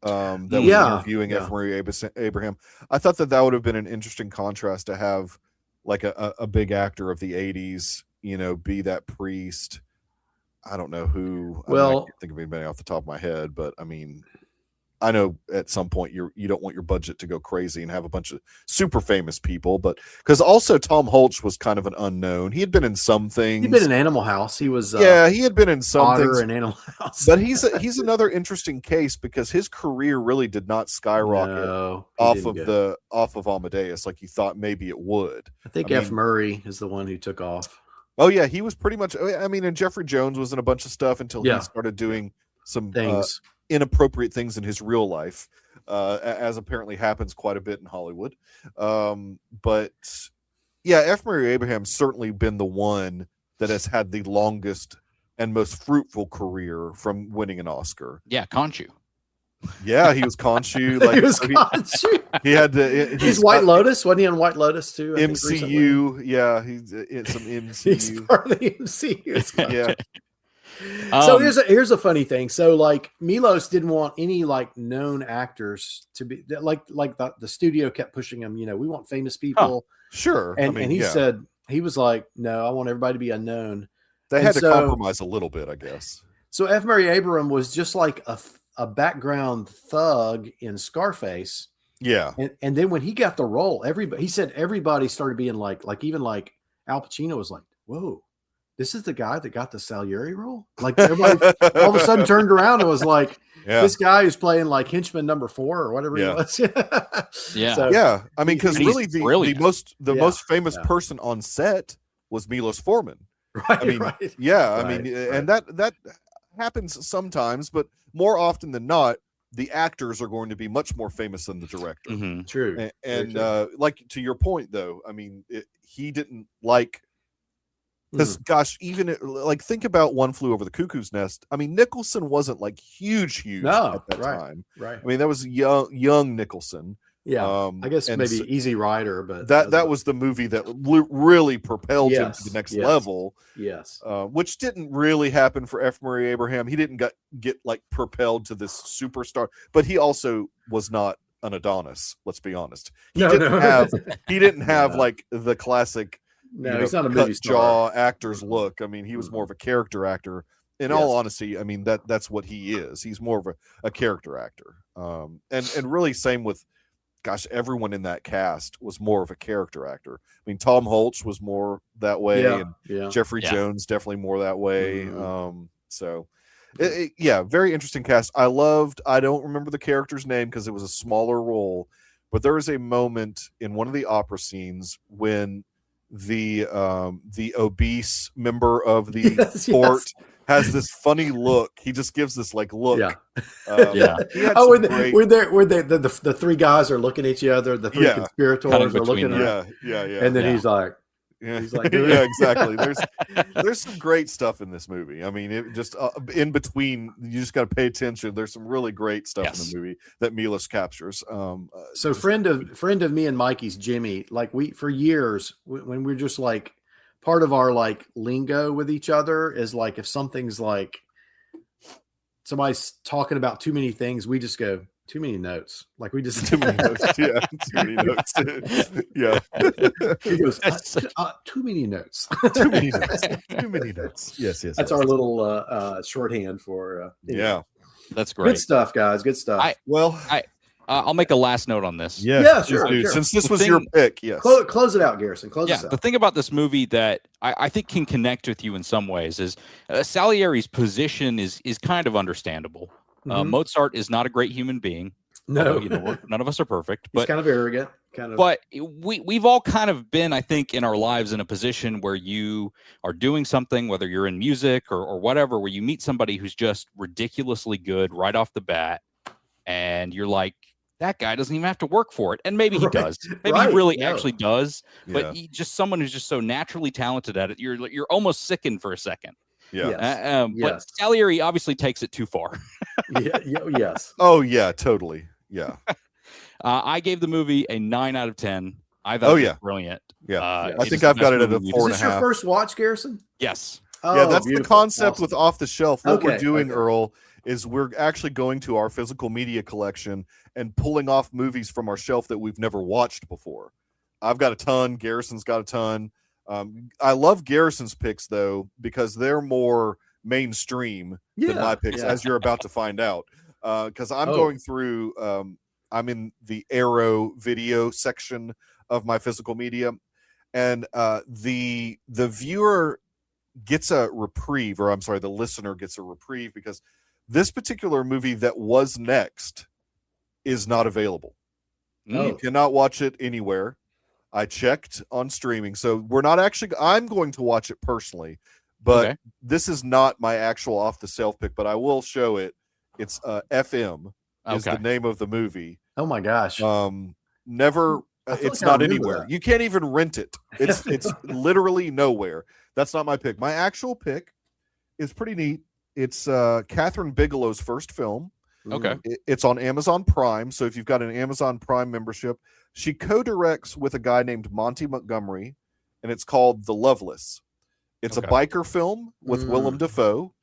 [SPEAKER 1] that was interviewing F. Murray Abraham. I thought that would have been an interesting contrast to have a big actor of the 80s, be that priest. I don't know who. I can't think of anybody off the top of my head, but I mean, I know at some point you don't want your budget to go crazy and have a bunch of super famous people, but because also Tom Hulce was kind of an unknown. He had been in some things.
[SPEAKER 3] He'd been in Animal House. He was
[SPEAKER 1] he had been in some things
[SPEAKER 3] in Animal House.
[SPEAKER 1] But he's another interesting case because his career really did not skyrocket off of Amadeus like you thought maybe it would.
[SPEAKER 3] I think F. Murray is the one who took off.
[SPEAKER 1] Oh yeah, he was pretty much. I mean, and Jeffrey Jones was in a bunch of stuff until he started doing some things. Inappropriate things in his real life, as apparently happens quite a bit in Hollywood. But yeah, F. Murray Abraham's certainly been the one that has had the longest and most fruitful career from winning an Oscar.
[SPEAKER 2] Yeah, Conchu.
[SPEAKER 1] Yeah, he was Conchu.
[SPEAKER 3] He was Conchu.
[SPEAKER 1] He had to.
[SPEAKER 3] He's White Lotus. Wasn't he on White Lotus too?
[SPEAKER 1] MCU. Yeah, he's in some MCU.
[SPEAKER 3] He's part of the MCU.
[SPEAKER 1] Yeah.
[SPEAKER 3] So here's a funny thing. So Milos didn't want any known actors to be the studio kept pushing him. We want famous people.
[SPEAKER 1] Sure.
[SPEAKER 3] And he said he was like, no, I want everybody to be unknown.
[SPEAKER 1] They had to compromise a little bit, I guess.
[SPEAKER 3] So F. Murray Abraham was just like a background thug in Scarface.
[SPEAKER 1] Yeah.
[SPEAKER 3] And then when he got the role, everybody started being like even Al Pacino was like, whoa. This is the guy that got the Salieri role. Everybody all of a sudden turned around and was like, this guy who's playing henchman number 4 or whatever he was.
[SPEAKER 2] Yeah.
[SPEAKER 3] So,
[SPEAKER 1] yeah. I mean, because really the most famous person on set was Milos Forman.
[SPEAKER 3] Right.
[SPEAKER 1] I mean,
[SPEAKER 3] right.
[SPEAKER 1] yeah,
[SPEAKER 3] Right,
[SPEAKER 1] I mean,
[SPEAKER 3] right.
[SPEAKER 1] and that happens sometimes, but more often than not, the actors are going to be much more famous than the director.
[SPEAKER 2] Mm-hmm.
[SPEAKER 3] True.
[SPEAKER 1] And like to your point, though, I mean, he didn't like. Because, gosh, even like think about One Flew Over the Cuckoo's Nest. I mean, Nicholson wasn't like huge at that time.
[SPEAKER 3] Right.
[SPEAKER 1] I mean, that was young Nicholson.
[SPEAKER 3] Yeah. I guess maybe
[SPEAKER 1] so
[SPEAKER 3] Easy Rider, but
[SPEAKER 1] that was the movie that really propelled him to the next level.
[SPEAKER 3] Yes.
[SPEAKER 1] Which didn't really happen for F. Murray Abraham. He didn't get like propelled to this superstar, but he also was not an Adonis. Let's be honest. He didn't have like the classic.
[SPEAKER 3] No, he's not a movie star.
[SPEAKER 1] Jaw actor's look. I mean, he was more of a character actor. In all honesty, I mean that's what he is. He's more of a character actor. And really same with, gosh, everyone in that cast was more of a character actor. I mean, Tom Holtz was more that way, and Jeffrey Jones definitely more that way. Very interesting cast. I don't remember the character's name because it was a smaller role, but there is a moment in one of the opera scenes when the obese member of the court has this funny look. He just gives this like look.
[SPEAKER 3] When the three guys are looking at each other, the three conspirators are looking at and then he's like, he's like,
[SPEAKER 1] exactly. There's some great stuff in this movie. I mean, it just in between, you just got to pay attention. There's some really great stuff in the movie that Milos captures.
[SPEAKER 3] So friend of me and Mikey's, Jimmy, like for years when we're just like part of our like lingo with each other is like if something's like somebody's talking about too many things, we just go, too many notes. Like we just
[SPEAKER 1] too many notes. Yeah, too many notes. Yeah.
[SPEAKER 3] He goes, too many notes.
[SPEAKER 1] Too many notes. Too many notes. Yes.
[SPEAKER 3] That's our little shorthand for.
[SPEAKER 2] That's great.
[SPEAKER 3] Good stuff, guys. Good stuff.
[SPEAKER 2] I'll make a last note on this.
[SPEAKER 3] Yeah, sure.
[SPEAKER 1] Since this was your pick, yes.
[SPEAKER 3] Close it out, Garrison. Close us out.
[SPEAKER 2] The thing about this movie that I think can connect with you in some ways is Salieri's position is kind of understandable. Mozart is not a great human being.
[SPEAKER 3] No,
[SPEAKER 2] none of us are perfect. But
[SPEAKER 3] he's kind of arrogant.
[SPEAKER 2] But we've all kind of been, I think, in our lives in a position where you are doing something, whether you're in music or whatever, where you meet somebody who's just ridiculously good right off the bat, and you're like, that guy doesn't even have to work for it. And maybe he does. Maybe he really actually does. But just someone who's just so naturally talented at it, you're almost sickened for a second.
[SPEAKER 1] Yeah.
[SPEAKER 2] But Salieri obviously takes it too far.
[SPEAKER 3] Yes.
[SPEAKER 1] Oh, yeah, totally. Yeah.
[SPEAKER 2] I gave the movie a 9 out of 10. I thought it was brilliant.
[SPEAKER 1] Yeah. I think I've got it at a 4.5.
[SPEAKER 3] Is this your first watch, Garrison?
[SPEAKER 2] Yes.
[SPEAKER 1] That's the concept with Off the Shelf. What we're doing, Earl, is we're actually going to our physical media collection and pulling off movies from our shelf that we've never watched before. I've got a ton. Garrison's got a ton. I love Garrison's picks, though, because they're more mainstream than my picks, as you're about to find out. Because I'm going through, I'm in the Arrow video section of my physical media, and the viewer gets a reprieve, or I'm sorry, the listener gets a reprieve, because this particular movie that was next is not available. You cannot watch it anywhere. I checked on streaming, so we're not actually. I'm going to watch it personally, but this is not my actual off the shelf pick. But I will show it. It's FM is the name of the movie.
[SPEAKER 3] Oh my gosh!
[SPEAKER 1] Never. It's not anywhere. You can't even rent it. It's literally nowhere. That's not my pick. My actual pick is pretty neat. It's Catherine Bigelow's first film.
[SPEAKER 2] Okay.
[SPEAKER 1] It's on Amazon Prime. So if you've got an Amazon Prime membership, she co-directs with a guy named Monty Montgomery, and it's called The Loveless. It's a biker film with Willem Dafoe.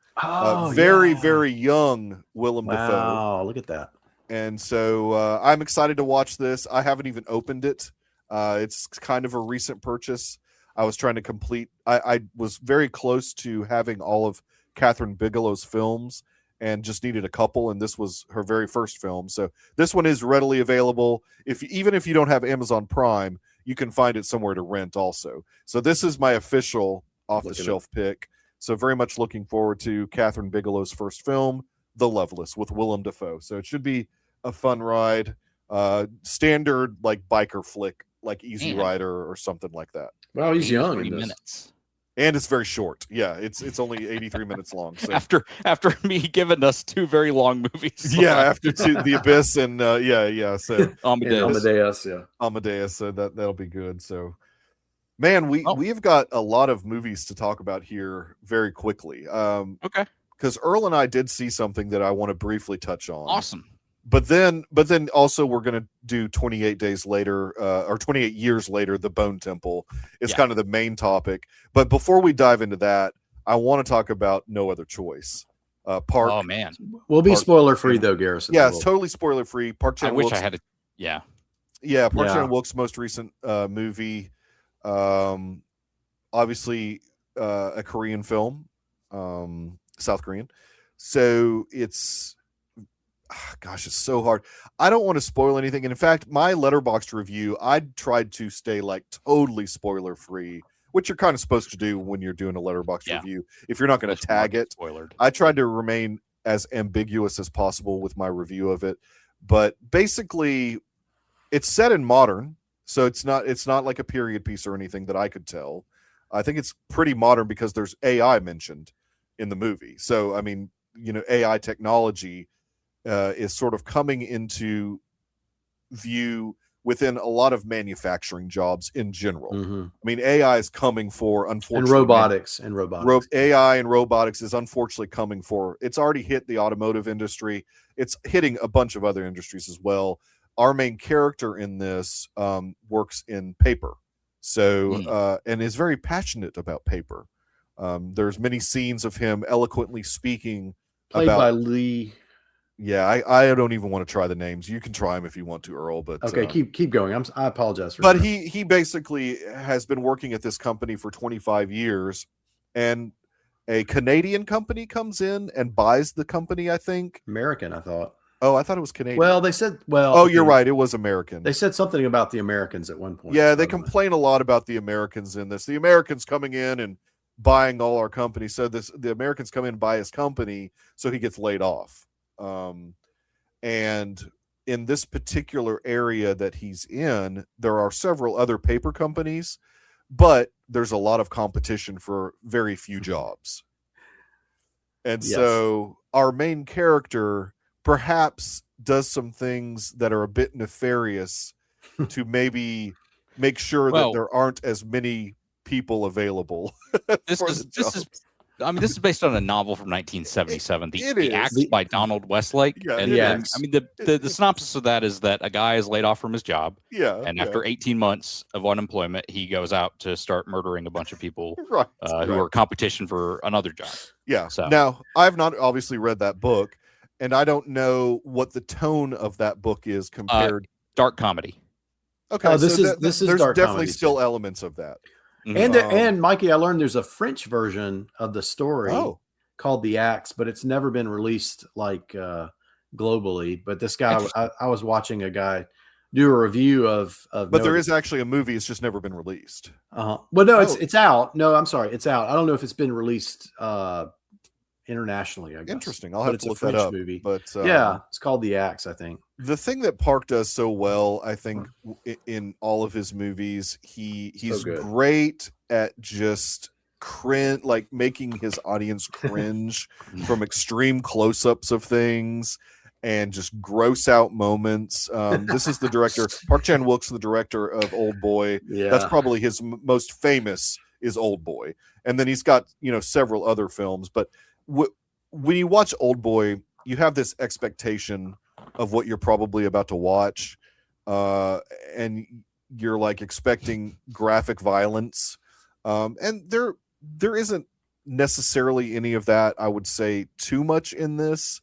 [SPEAKER 1] Very young Willem Dafoe.
[SPEAKER 3] Wow, look at that.
[SPEAKER 1] And so I'm excited to watch this. I haven't even opened it. It's kind of a recent purchase. I was trying to complete. I was very close to having all of Catherine Bigelow's films and just needed a couple, and this was her very first film. So this one is readily available. Even if you don't have Amazon Prime, you can find it somewhere to rent also. So this is my official off-the-shelf pick. So very much looking forward to Catherine Bigelow's first film, The Loveless, with Willem Dafoe. So it should be a fun ride. Standard like biker flick, like Easy Rider or something like that.
[SPEAKER 3] Well, he's young.
[SPEAKER 2] 3 minutes.
[SPEAKER 1] And it's very short. Yeah, it's only 83 minutes long. So.
[SPEAKER 2] After me giving us two very long movies.
[SPEAKER 1] Yeah, after The Abyss and So
[SPEAKER 3] Amadeus,
[SPEAKER 1] Amadeus. So that'll be good. So, man, we've got a lot of movies to talk about here very quickly.
[SPEAKER 2] Okay.
[SPEAKER 1] Because Earl and I did see something that I want to briefly touch on.
[SPEAKER 2] Awesome.
[SPEAKER 1] But then also we're going to do 28 days later, or 28 years later, the Bone Temple. It's kind of the main topic. But before we dive into that, I want to talk about No Other Choice. Park.
[SPEAKER 2] Oh man,
[SPEAKER 3] we'll be spoiler free though, Garrison.
[SPEAKER 1] Yeah, it's totally spoiler free. Park Chan.
[SPEAKER 2] I wish I had it. Yeah.
[SPEAKER 1] Yeah, Park Chan-wook's most recent movie. Obviously, a Korean film, South Korean. So it's. Gosh, it's so hard. I don't want to spoil anything. And in fact, my Letterboxd review, I tried to stay like totally spoiler free, which you're kind of supposed to do when you're doing a Letterboxd review. If you're not going to tag it,
[SPEAKER 2] spoilered.
[SPEAKER 1] I tried to remain as ambiguous as possible with my review of it. But basically, it's set in modern, so it's not like a period piece or anything that I could tell. I think it's pretty modern because there's AI mentioned in the movie. So I mean, AI technology is sort of coming into view within a lot of manufacturing jobs in general.
[SPEAKER 3] Mm-hmm.
[SPEAKER 1] I mean, AI is coming for, unfortunately,
[SPEAKER 3] and robotics.
[SPEAKER 1] AI and robotics is unfortunately coming for. It's already hit the automotive industry. It's hitting a bunch of other industries as well. Our main character in this works in paper, so and is very passionate about paper. There's many scenes of him eloquently speaking.
[SPEAKER 3] Played by Lee.
[SPEAKER 1] Yeah, I don't even want to try the names. You can try them if you want to, Earl. But
[SPEAKER 3] okay, keep going. I apologize for
[SPEAKER 1] but
[SPEAKER 3] that.
[SPEAKER 1] he basically has been working at this company for 25 years, and a Canadian company comes in and buys the company. I think
[SPEAKER 3] American. I thought.
[SPEAKER 1] Oh, I thought it was Canadian.
[SPEAKER 3] Well, they said. Well,
[SPEAKER 1] oh, you're right. It was American.
[SPEAKER 3] They said something about the Americans at one point.
[SPEAKER 1] Yeah, they complain a lot about the Americans in this. The Americans coming in and buying all our companies. So the Americans come in and buy his company, so he gets laid off. And in this particular area that he's in, there are several other paper companies, but there's a lot of competition for very few jobs. And so our main character perhaps does some things that are a bit nefarious to maybe make sure that there aren't as many people available.
[SPEAKER 2] This is based on a novel from 1977. The Axe by Donald Westlake.
[SPEAKER 1] Yeah,
[SPEAKER 2] and I mean, the synopsis of that is that a guy is laid off from his job.
[SPEAKER 1] Yeah.
[SPEAKER 2] And after 18 months of unemployment, he goes out to start murdering a bunch of people who are competition for another job.
[SPEAKER 1] Yeah.
[SPEAKER 2] So
[SPEAKER 1] now, I've not obviously read that book, and I don't know what the tone of that book is compared.
[SPEAKER 2] Dark comedy.
[SPEAKER 1] Okay.
[SPEAKER 3] This is
[SPEAKER 1] there's
[SPEAKER 3] dark
[SPEAKER 1] definitely
[SPEAKER 3] comedy
[SPEAKER 1] still elements of that.
[SPEAKER 3] Mm-hmm. And Mikey, I learned there's a French version of the story called The Axe, but it's never been released like globally. But this guy, I was watching a guy do a review of.
[SPEAKER 1] But there is actually a movie. It's just never been released.
[SPEAKER 3] Well, no, it's out. No, I'm sorry, it's out. I don't know if it's been released internationally. I guess.
[SPEAKER 1] Interesting. I'll have to look that up.
[SPEAKER 3] Movie.
[SPEAKER 1] But
[SPEAKER 3] yeah, it's called The Axe, I think.
[SPEAKER 1] The thing that Park does so well, I think, in all of his movies, he's great at just cringe, like making his audience cringe from extreme close-ups of things and just gross out moments. This is the director. Park Chan-wook's the director of Old Boy.
[SPEAKER 3] Yeah.
[SPEAKER 1] That's probably his most famous is Old Boy, and then he's got several other films. But when you watch Old Boy, you have this expectation of what you're probably about to watch, and you're like expecting graphic violence, and there isn't necessarily any of that, I would say, too much in this,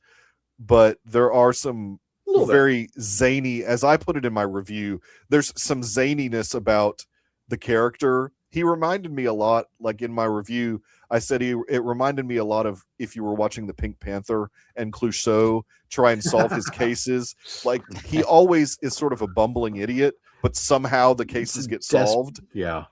[SPEAKER 1] but there are some very zany, as I put it in my review, there's some zaniness about the character. He reminded me a lot, like in my review, I said it reminded me a lot of if you were watching the Pink Panther and Clouseau try and solve his cases. Like, he always is sort of a bumbling idiot, but somehow the cases get solved.
[SPEAKER 3] Yeah.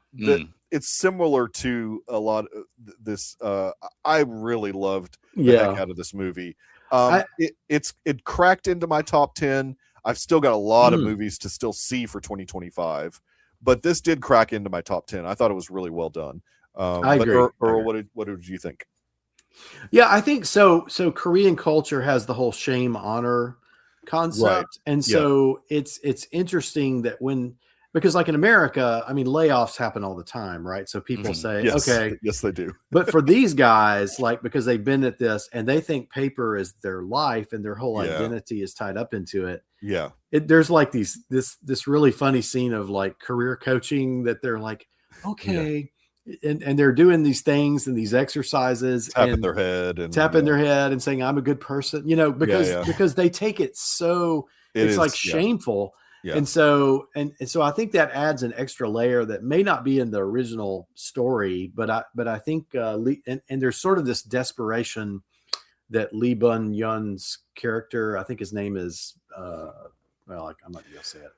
[SPEAKER 1] It's similar to a lot of this. I really loved the heck out of this movie. It cracked into my top 10. I've still got a lot of movies to still see for 2025. But this did crack into my top 10. I thought it was really well done.
[SPEAKER 3] I agree.
[SPEAKER 1] Earl, what did you think?
[SPEAKER 3] Yeah, I think so. So Korean culture has the whole shame honor concept,
[SPEAKER 1] Right.
[SPEAKER 3] and so it's interesting that because like in America, I mean, layoffs happen all the time, right? So people say, okay,
[SPEAKER 1] yes, they do.
[SPEAKER 3] But for these guys, like, because they've been at this and they think paper is their life and their whole identity is tied up into it.
[SPEAKER 1] Yeah.
[SPEAKER 3] There's like this really funny scene of like career coaching that they're like, okay. Yeah. And they're doing these things and these exercises,
[SPEAKER 1] tapping their head and
[SPEAKER 3] saying, I'm a good person, because they take it so it's like shameful.
[SPEAKER 1] Yeah.
[SPEAKER 3] And so I think that adds an extra layer that may not be in the original story, but I think and there's sort of this desperation that Lee Bun Yun's character, I think his name is I'm not gonna say it.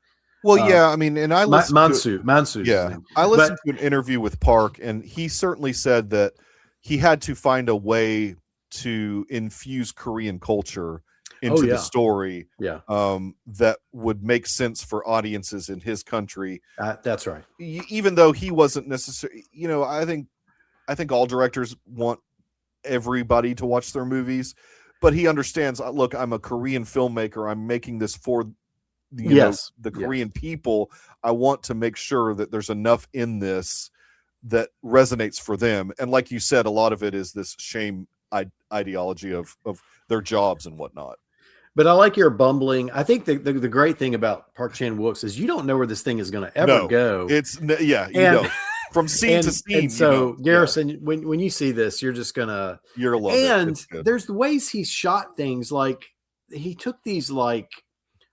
[SPEAKER 1] Well, I mean, and I listened
[SPEAKER 3] Mansu.
[SPEAKER 1] Yeah, I listened to an interview with Park, and he certainly said that he had to find a way to infuse Korean culture into the story, that would make sense for audiences in his country.
[SPEAKER 3] That's right.
[SPEAKER 1] Even though he wasn't necessarily, I think all directors want everybody to watch their movies, but he understands. Look, I'm a Korean filmmaker. I'm making this for the Korean people. I want to make sure that there's enough in this that resonates for them. And like you said, a lot of it is this shame ideology of their jobs and whatnot.
[SPEAKER 3] But I like your bumbling. I think the great thing about Park Chan-wook is you don't know where this thing is going to ever go.
[SPEAKER 1] It's know. From scene to scene.
[SPEAKER 3] And so Garrison, when you see this, you're just gonna
[SPEAKER 1] love it.
[SPEAKER 3] And there's the ways he shot things. Like he took these like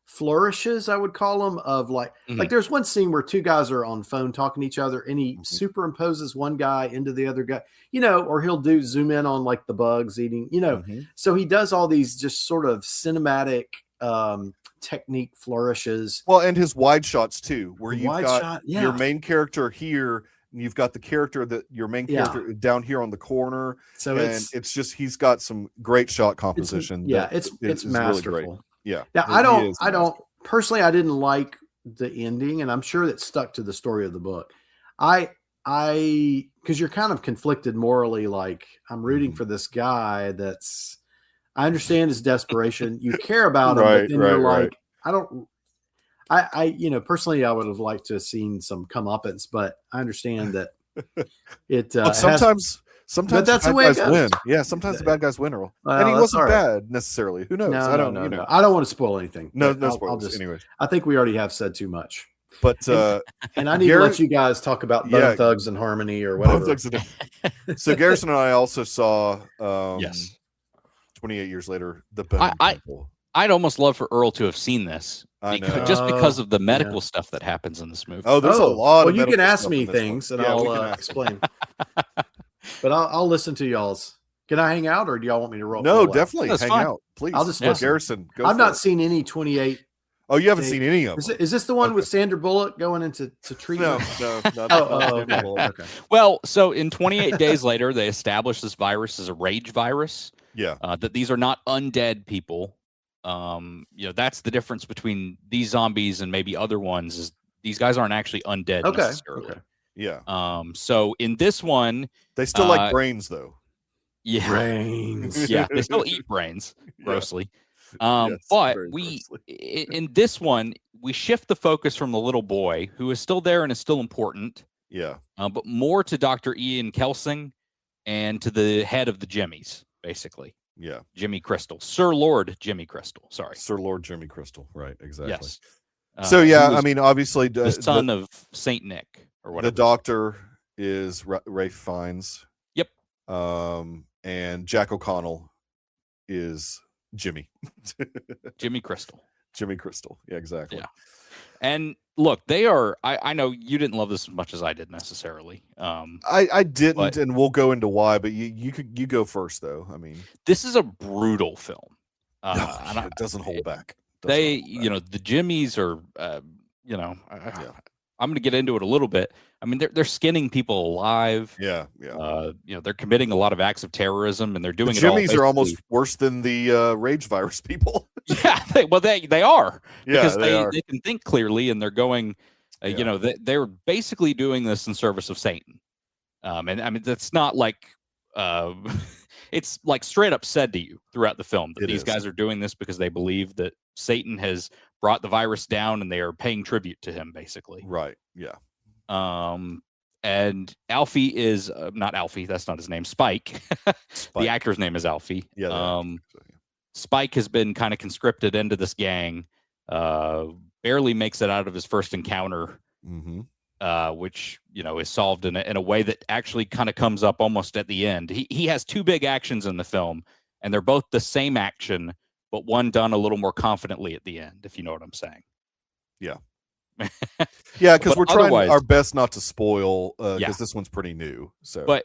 [SPEAKER 3] flourishes, I would call them, of like there's one scene where two guys are on phone talking to each other, and he superimposes one guy into the other guy, or he'll zoom in on like the bugs eating, So he does all these just sort of cinematic technique flourishes.
[SPEAKER 1] Well, and his wide shots too, where you've got your main character here, and you've got the character your main character down here on the corner. So it's just he's got some great shot composition.
[SPEAKER 3] It's masterful. Really great.
[SPEAKER 1] Yeah.
[SPEAKER 3] Now I don't personally, I didn't like the ending, and I'm sure that stuck to the story of the book. Because you're kind of conflicted morally. Like I'm rooting for this guy. I understand his desperation. You care about him, but then you're like, personally, I would have liked to have seen some comeuppance, but I understand that it.
[SPEAKER 1] Sometimes that's the way it goes. Win. Yeah, sometimes the bad guys win, Earl. And he wasn't bad necessarily. Who knows?
[SPEAKER 3] I don't know. I don't want to spoil anything.
[SPEAKER 1] No spoilers. Anyways,
[SPEAKER 3] I think we already have said too much.
[SPEAKER 1] But
[SPEAKER 3] and I need to let you guys talk about Bone Thugs and Harmony or whatever.
[SPEAKER 1] So Garrison and I also saw 28 years later, the Bone Temple.
[SPEAKER 2] I'd almost love for Earl to have seen this. Just because of the medical stuff that happens in this movie.
[SPEAKER 1] Oh, there's a lot of
[SPEAKER 3] you can ask me things and I'll explain. But I'll listen to y'all's. Can I hang out, or do y'all want me to roll?
[SPEAKER 1] No, definitely hang out, please.
[SPEAKER 3] I'll just
[SPEAKER 1] Garrison.
[SPEAKER 3] I've not seen any 28.
[SPEAKER 1] Oh, you haven't seen any of them.
[SPEAKER 3] Is this the one with Sandra Bullock going into treatment?
[SPEAKER 1] No.
[SPEAKER 3] Okay.
[SPEAKER 2] Well, so in 28 Days Later, they established this virus as a rage virus.
[SPEAKER 1] Yeah.
[SPEAKER 2] That these are not undead people. That's the difference between these zombies and maybe other ones. Is these guys aren't actually undead necessarily.
[SPEAKER 1] Okay. Yeah.
[SPEAKER 2] So in this one,
[SPEAKER 1] they still like brains, though.
[SPEAKER 2] Yeah.
[SPEAKER 3] Brains.
[SPEAKER 2] Yeah. They still eat brains grossly. But in this one, we shift the focus from the little boy, who is still there and is still important.
[SPEAKER 1] Yeah.
[SPEAKER 2] But more to Dr. Ian Kelsing and to the head of the Jimmies, basically.
[SPEAKER 1] Yeah.
[SPEAKER 2] Jimmy Crystal. Sir Lord Jimmy Crystal. Sorry.
[SPEAKER 1] Sir Lord Jimmy Crystal. Right. Exactly.
[SPEAKER 2] Yes.
[SPEAKER 1] So, I mean, obviously,
[SPEAKER 2] the son of Saint Nick or whatever.
[SPEAKER 1] The doctor is Rafe Fiennes.
[SPEAKER 2] Yep.
[SPEAKER 1] And Jack O'Connell is Jimmy.
[SPEAKER 2] Jimmy Crystal.
[SPEAKER 1] Jimmy Crystal. Yeah, exactly.
[SPEAKER 2] Yeah. And look, they are. I know you didn't love this as much as I did necessarily.
[SPEAKER 1] I didn't, and we'll go into why. But you go first, though. I mean,
[SPEAKER 2] this is a brutal film.
[SPEAKER 1] It doesn't hold back.
[SPEAKER 2] The Jimmies are. I'm going to get into it a little bit. I mean, they're skinning people alive.
[SPEAKER 1] Yeah.
[SPEAKER 2] They're committing a lot of acts of terrorism, and they're doing
[SPEAKER 1] the Jimmies are almost worse than the rage virus people.
[SPEAKER 2] Yeah, they are.
[SPEAKER 1] Yeah,
[SPEAKER 2] because they can think clearly, and they're going. They're basically doing this in service of Satan. And I mean, that's not like it's like straight up said to you throughout the film that these guys are doing this because they believe that Satan has brought the virus down and they are paying tribute to him, basically.
[SPEAKER 1] Right. Yeah.
[SPEAKER 2] And Alfie is not Alfie. That's not his name. Spike. The actor's name is Alfie.
[SPEAKER 1] Yeah.
[SPEAKER 2] Spike has been kind of conscripted into this gang. Barely makes it out of his first encounter, which is solved in a way that actually kind of comes up almost at the end. He has two big actions in the film, and they're both the same action, but one done a little more confidently at the end, if you know what I'm saying.
[SPEAKER 1] Yeah. Yeah, because we're trying our best not to spoil because this one's pretty new. So,
[SPEAKER 2] but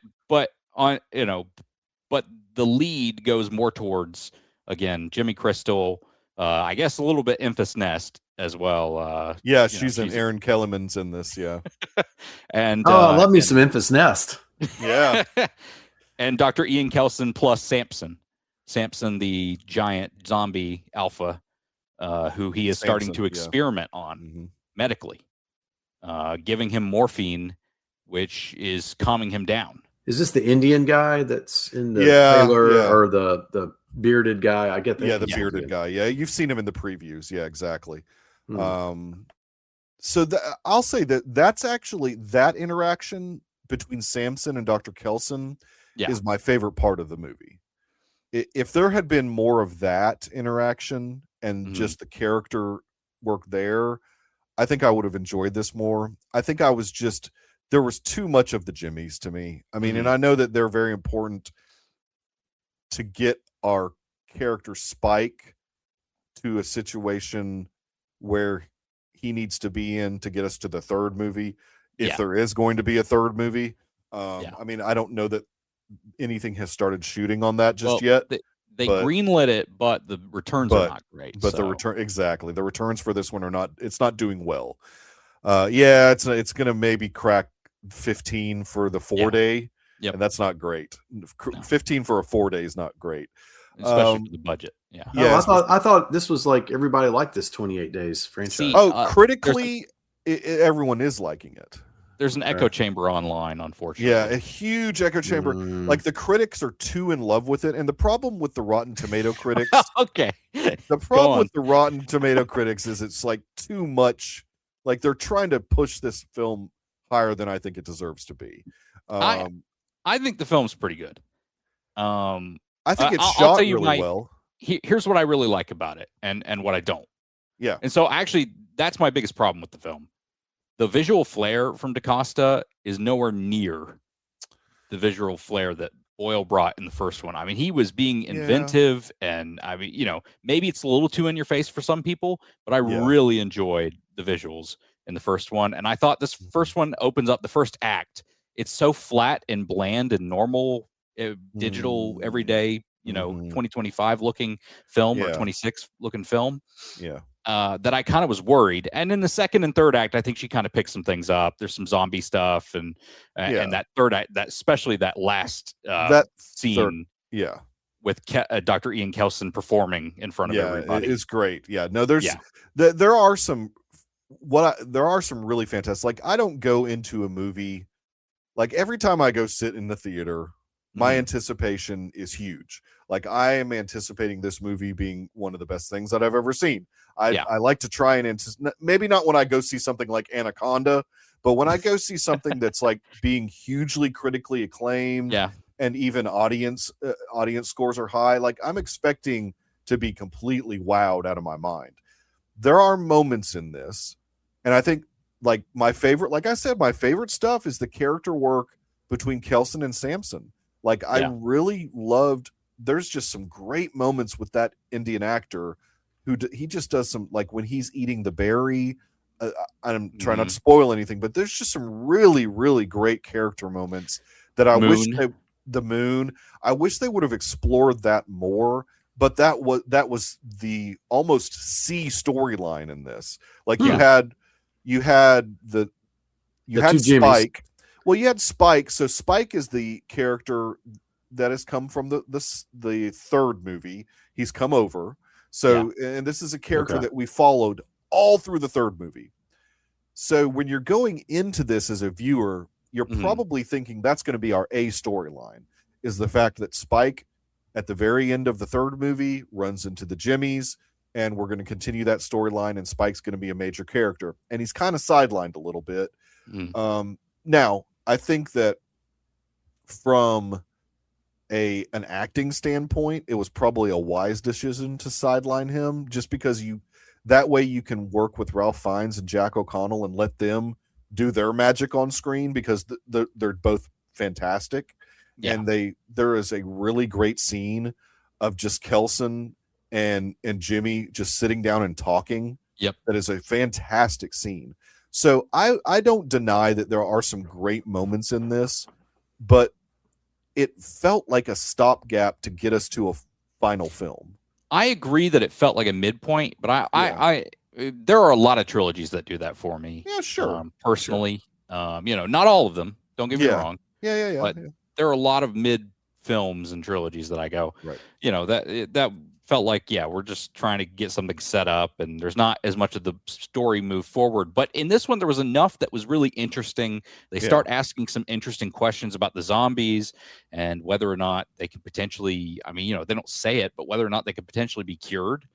[SPEAKER 2] the lead goes more towards, again, Jimmy Crystal. I guess a little bit Enfys Nest as well.
[SPEAKER 1] She's in Aaron Kellerman's in this. Yeah,
[SPEAKER 2] and
[SPEAKER 3] I love me some Enfys Nest.
[SPEAKER 1] Yeah,
[SPEAKER 2] and Dr. Ian Kelson plus Samson, the giant zombie alpha, who he is starting to experiment on medically, giving him morphine, which is calming him down.
[SPEAKER 3] Is this the Indian guy that's in the trailer or the bearded guy? I get that.
[SPEAKER 1] Yeah, the bearded guy. Yeah, you've seen him in the previews. Yeah, exactly. So I'll say that's actually that interaction between Samson and Dr. Kelson is my favorite part of the movie. If there had been more of that interaction and just the character work there, I think I would have enjoyed this more. I think there was too much of the Jimmies to me. I mean, and I know that they're very important to get our character Spike to a situation where he needs to be in to get us to the third movie, if there is going to be a third movie. I mean, I don't know that anything has started shooting on that just yet.
[SPEAKER 2] They greenlit it, but the returns are not great.
[SPEAKER 1] But the returns for this one are not. It's not doing well. It's going to maybe crack 15 for the 4-day, and that's not great. 15 for a 4-day is not great,
[SPEAKER 2] especially for the budget.
[SPEAKER 3] I thought this was like everybody liked this 28 days franchise.
[SPEAKER 1] Critically, everyone is liking it.
[SPEAKER 2] There's an echo chamber online, unfortunately.
[SPEAKER 1] Yeah, a huge echo chamber. Like the critics are too in love with it, and the problem with the Rotten Tomato critics. The problem with the Rotten Tomato critics is it's like too much. Like they're trying to push this film higher than I think it deserves to be.
[SPEAKER 2] I think the film's pretty good.
[SPEAKER 1] I think it's shot really well.
[SPEAKER 2] Here's what I really like about it, and what I don't.
[SPEAKER 1] Yeah.
[SPEAKER 2] And so actually, that's my biggest problem with the film. The visual flair from DaCosta is nowhere near the visual flair that Boyle brought in the first one. I mean, he was being inventive, and I mean, maybe it's a little too in your face for some people, but I really enjoyed the visuals in the first one. And I thought this first one opens up the first act. It's so flat and bland and normal, digital, everyday, 2025 looking film or 26 looking film.
[SPEAKER 1] Yeah.
[SPEAKER 2] That I kind of was worried. And in the second and third act, I think she kind of picked some things up. There's some zombie stuff and that third act, especially that last scene with Dr. Ian Kelson performing in front of everybody.
[SPEAKER 1] It is great. Yeah, no, there are some really fantastic. Like I don't go into a movie, like every time I go sit in the theater, my anticipation is huge. Like I am anticipating this movie being one of the best things that I've ever seen. I like to try and maybe not when I go see something like Anaconda, but when I go see something that's like being hugely critically acclaimed, and even audience scores are high, like I'm expecting to be completely wowed out of my mind. There are moments in this, and I think like my favorite stuff is the character work between Kelson and Samson. Like I really loved. There's just some great moments with that Indian actor who he just does some, like when he's eating the berry. I'm trying not to spoil anything, but there's just some really, really great character moments that I wish I wish they would have explored that more. But that was the almost C storyline in this. Like you had Spike.
[SPEAKER 3] Jimmies.
[SPEAKER 1] Well, you had Spike. So Spike is the character that has come from the third movie. He's come over. So, and this is a character that we followed all through the third movie. So when you're going into this as a viewer, you're probably thinking that's going to be our A storyline, is the fact that Spike at the very end of the third movie runs into the Jimmies, and we're going to continue that storyline, and Spike's going to be a major character. And he's kind of sidelined a little bit. Now, I think that from an acting standpoint, it was probably a wise decision to sideline him, just because that way you can work with Ralph Fiennes and Jack O'Connell and let them do their magic on screen, because they're both fantastic. Yeah. And there is a really great scene of just Kelson and Jimmy just sitting down and talking.
[SPEAKER 2] Yep.
[SPEAKER 1] That is a fantastic scene. So I don't deny that there are some great moments in this, but it felt like a stopgap to get us to a final film.
[SPEAKER 2] I agree that it felt like a midpoint, but I there are a lot of trilogies that do that for me.
[SPEAKER 1] Yeah, sure.
[SPEAKER 2] Personally, sure. Not all of them. Don't get me wrong.
[SPEAKER 1] Yeah.
[SPEAKER 2] But there are a lot of mid films and trilogies that I go, right. That felt like, we're just trying to get something set up, and there's not as much of the story move forward. But in this one, there was enough that was really interesting. They start asking some interesting questions about the zombies and whether or not they can potentially, they don't say it, but whether or not they could potentially be cured.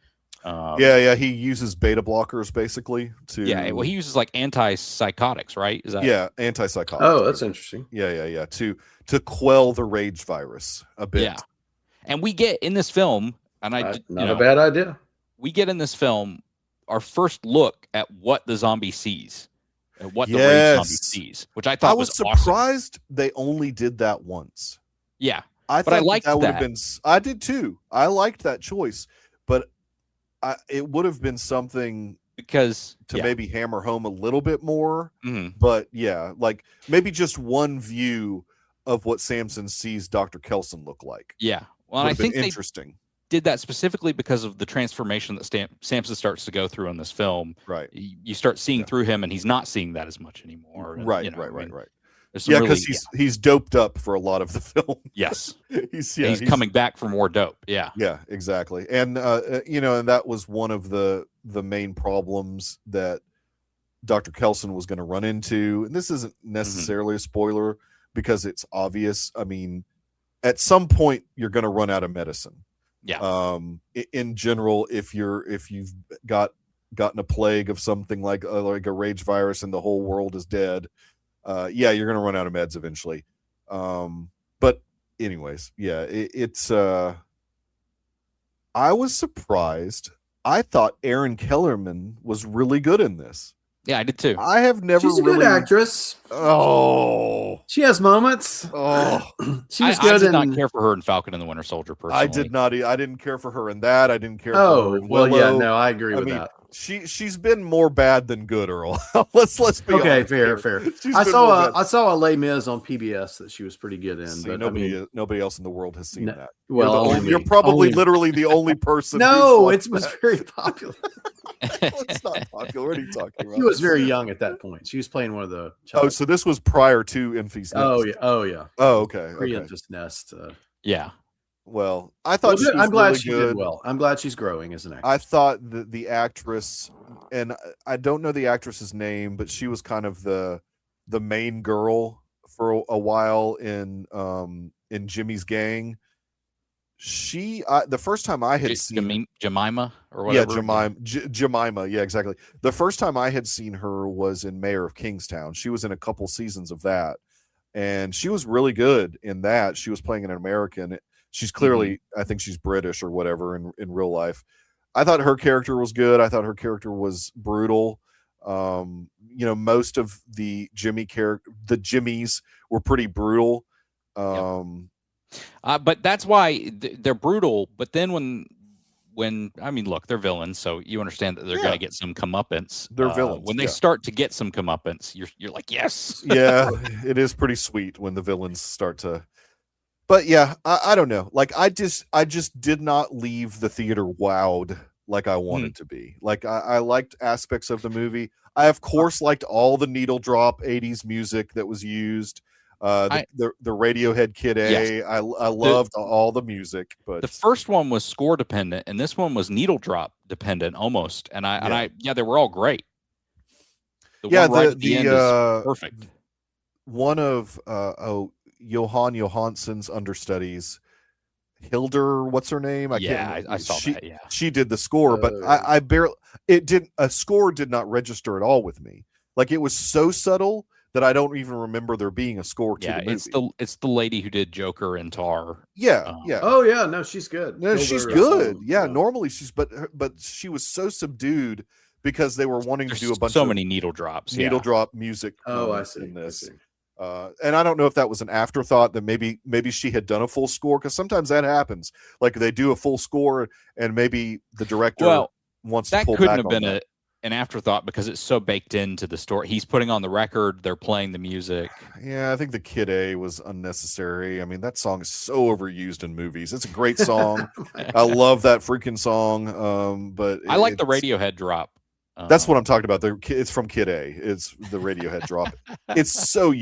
[SPEAKER 1] He uses beta blockers basically to.
[SPEAKER 2] Yeah, well, he uses like antipsychotics, right? Is that?
[SPEAKER 1] Yeah, antipsychotics.
[SPEAKER 3] Oh, that's interesting.
[SPEAKER 1] Yeah. To quell the rage virus a bit.
[SPEAKER 2] Yeah, and we get in this film. And
[SPEAKER 3] not a bad idea.
[SPEAKER 2] We get in this film our first look at what the zombie sees, and what the rage zombie sees, which I thought was
[SPEAKER 1] surprised
[SPEAKER 2] awesome.
[SPEAKER 1] They only did that once.
[SPEAKER 2] Yeah,
[SPEAKER 1] I liked that would have been. I did too. I liked that choice, but it would have been something
[SPEAKER 2] to
[SPEAKER 1] maybe hammer home a little bit more. But like maybe just one view of what Samson sees Dr. Kelson look like.
[SPEAKER 2] Yeah, well, and I think
[SPEAKER 1] interesting.
[SPEAKER 2] Did that specifically because of the transformation that Samson starts to go through in this film.
[SPEAKER 1] Right.
[SPEAKER 2] You start seeing through him, and he's not seeing that as much anymore. And,
[SPEAKER 1] right. Yeah, because he's doped up for a lot of the film.
[SPEAKER 2] Yes.
[SPEAKER 1] he's
[SPEAKER 2] coming back for more dope. Yeah.
[SPEAKER 1] Yeah, exactly. And and that was one of the main problems that Dr. Kelson was going to run into. And this isn't necessarily a spoiler because it's obvious. I mean, at some point you're going to run out of medicine.
[SPEAKER 2] Yeah.
[SPEAKER 1] In general, if you've gotten a plague of something like a rage virus and the whole world is dead, you're going to run out of meds eventually. But anyways, it's I was surprised. I thought Erin Kellerman was really good in this.
[SPEAKER 2] Yeah, I did too.
[SPEAKER 1] I have never.
[SPEAKER 3] She's a good actress.
[SPEAKER 1] Oh,
[SPEAKER 3] she has moments.
[SPEAKER 1] Oh,
[SPEAKER 2] she was good. I did not care for her in Falcon and the Winter Soldier. Personally,
[SPEAKER 1] I did not. I didn't care for her in that. I didn't care. for her in Willow.
[SPEAKER 3] Yeah, no, I agree with that.
[SPEAKER 1] She's been more bad than good, Earl. let's be
[SPEAKER 3] okay.
[SPEAKER 1] honest.
[SPEAKER 3] Fair. I saw a Les Mis on PBS that she was pretty good in.
[SPEAKER 1] See,
[SPEAKER 3] but
[SPEAKER 1] nobody else in the world has seen that.
[SPEAKER 3] Well,
[SPEAKER 1] you're probably literally the only person.
[SPEAKER 3] No, it was very popular.
[SPEAKER 1] It's not popular. What are you talking about?
[SPEAKER 3] She was very young at that point. She was playing one of the.
[SPEAKER 1] So this was prior to Enfys Nest.
[SPEAKER 3] Oh yeah.
[SPEAKER 1] Oh, okay.
[SPEAKER 3] Pre-Enfys Nest.
[SPEAKER 2] Yeah.
[SPEAKER 1] Well, I thought
[SPEAKER 3] I'm glad
[SPEAKER 1] really
[SPEAKER 3] she
[SPEAKER 1] good.
[SPEAKER 3] did well. I'm glad she's growing as an actress.
[SPEAKER 1] I thought the actress, and I don't know the actress's name, but she was kind of the main girl for a while in Jimmy's gang. She the first time I had seen
[SPEAKER 2] Jemima or whatever.
[SPEAKER 1] Yeah, Jemima. Yeah, exactly. The first time I had seen her was in Mayor of Kingstown. She was in a couple seasons of that, and she was really good in that. She was playing an American. She's clearly, I think she's British or whatever in real life. I thought her character was good. I thought her character was brutal. Most of the Jimmies were pretty brutal.
[SPEAKER 2] But that's why they're brutal. But then when look, they're villains, so you understand that they're going to get some comeuppance.
[SPEAKER 1] They're villains.
[SPEAKER 2] When they start to get some comeuppance, you're like, yes.
[SPEAKER 1] Yeah, it is pretty sweet when the villains start to. But yeah, I don't know. Like I just did not leave the theater wowed like I wanted to be. Like I liked aspects of the movie. I of course liked all the needle drop 80s music that was used. The Radiohead Kid A. Yes. I loved all the music, but
[SPEAKER 2] the first one was score dependent, and this one was needle drop dependent almost. And they were all great. The one right at the end is perfect.
[SPEAKER 1] one of Johan Johansson's understudies, Hildur, what's her name? I can't.
[SPEAKER 2] I saw that. Yeah,
[SPEAKER 1] she did the score, but I barely. A score did not register at all with me. Like, it was so subtle that I don't even remember there being a score to the movie.
[SPEAKER 2] It's the lady who did Joker and Tar.
[SPEAKER 1] Yeah.
[SPEAKER 3] Oh yeah, no, she's good.
[SPEAKER 1] No, she's good. Normally she's, but she was so subdued because they were wanting to do a bunch of
[SPEAKER 2] many needle drops,
[SPEAKER 1] drop music.
[SPEAKER 3] Oh, I see.
[SPEAKER 1] In this. And I don't know if that was an afterthought, that maybe she had done a full score, because sometimes that happens. Like, they do a full score and maybe the director wants to pull back on that. That couldn't have been
[SPEAKER 2] an afterthought because it's so baked into the story. He's putting on the record, they're playing the music.
[SPEAKER 1] Yeah, I think the Kid A was unnecessary. I mean, that song is so overused in movies. It's a great song. I love that freaking song. But
[SPEAKER 2] I like the Radiohead drop.
[SPEAKER 1] That's what I'm talking about. It's from Kid A. It's the Radiohead drop. It's so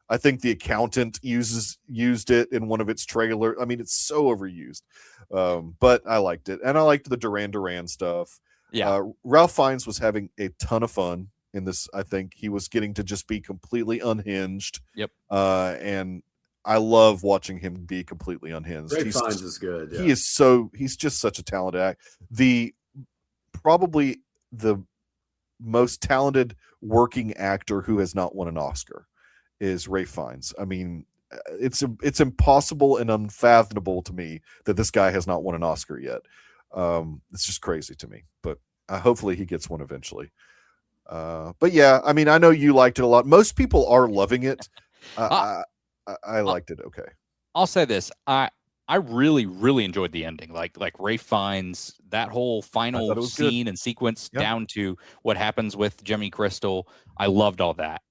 [SPEAKER 1] I think The Accountant used it in one of its trailers. I mean, it's so overused. But I liked it, and I liked the Duran Duran stuff.
[SPEAKER 2] Yeah,
[SPEAKER 1] Ralph Fiennes was having a ton of fun in this. I think he was getting to just be completely unhinged.
[SPEAKER 2] Yep.
[SPEAKER 1] And I love watching him be completely unhinged.
[SPEAKER 3] Ralph Fiennes is good. Yeah.
[SPEAKER 1] He's just such a talented actor. Probably the most talented working actor who has not won an Oscar is Ralph Fiennes. I mean, it's impossible and unfathomable to me that this guy has not won an Oscar yet. It's just crazy to me, but hopefully he gets one eventually. But yeah, I mean, I know you liked it a lot. Most people are loving it. I liked it. Okay.
[SPEAKER 2] I'll say this. I really, really enjoyed the ending. Like Ralph Fiennes, that whole final scene and sequence down to what happens with Jimmy Crystal. I loved all that.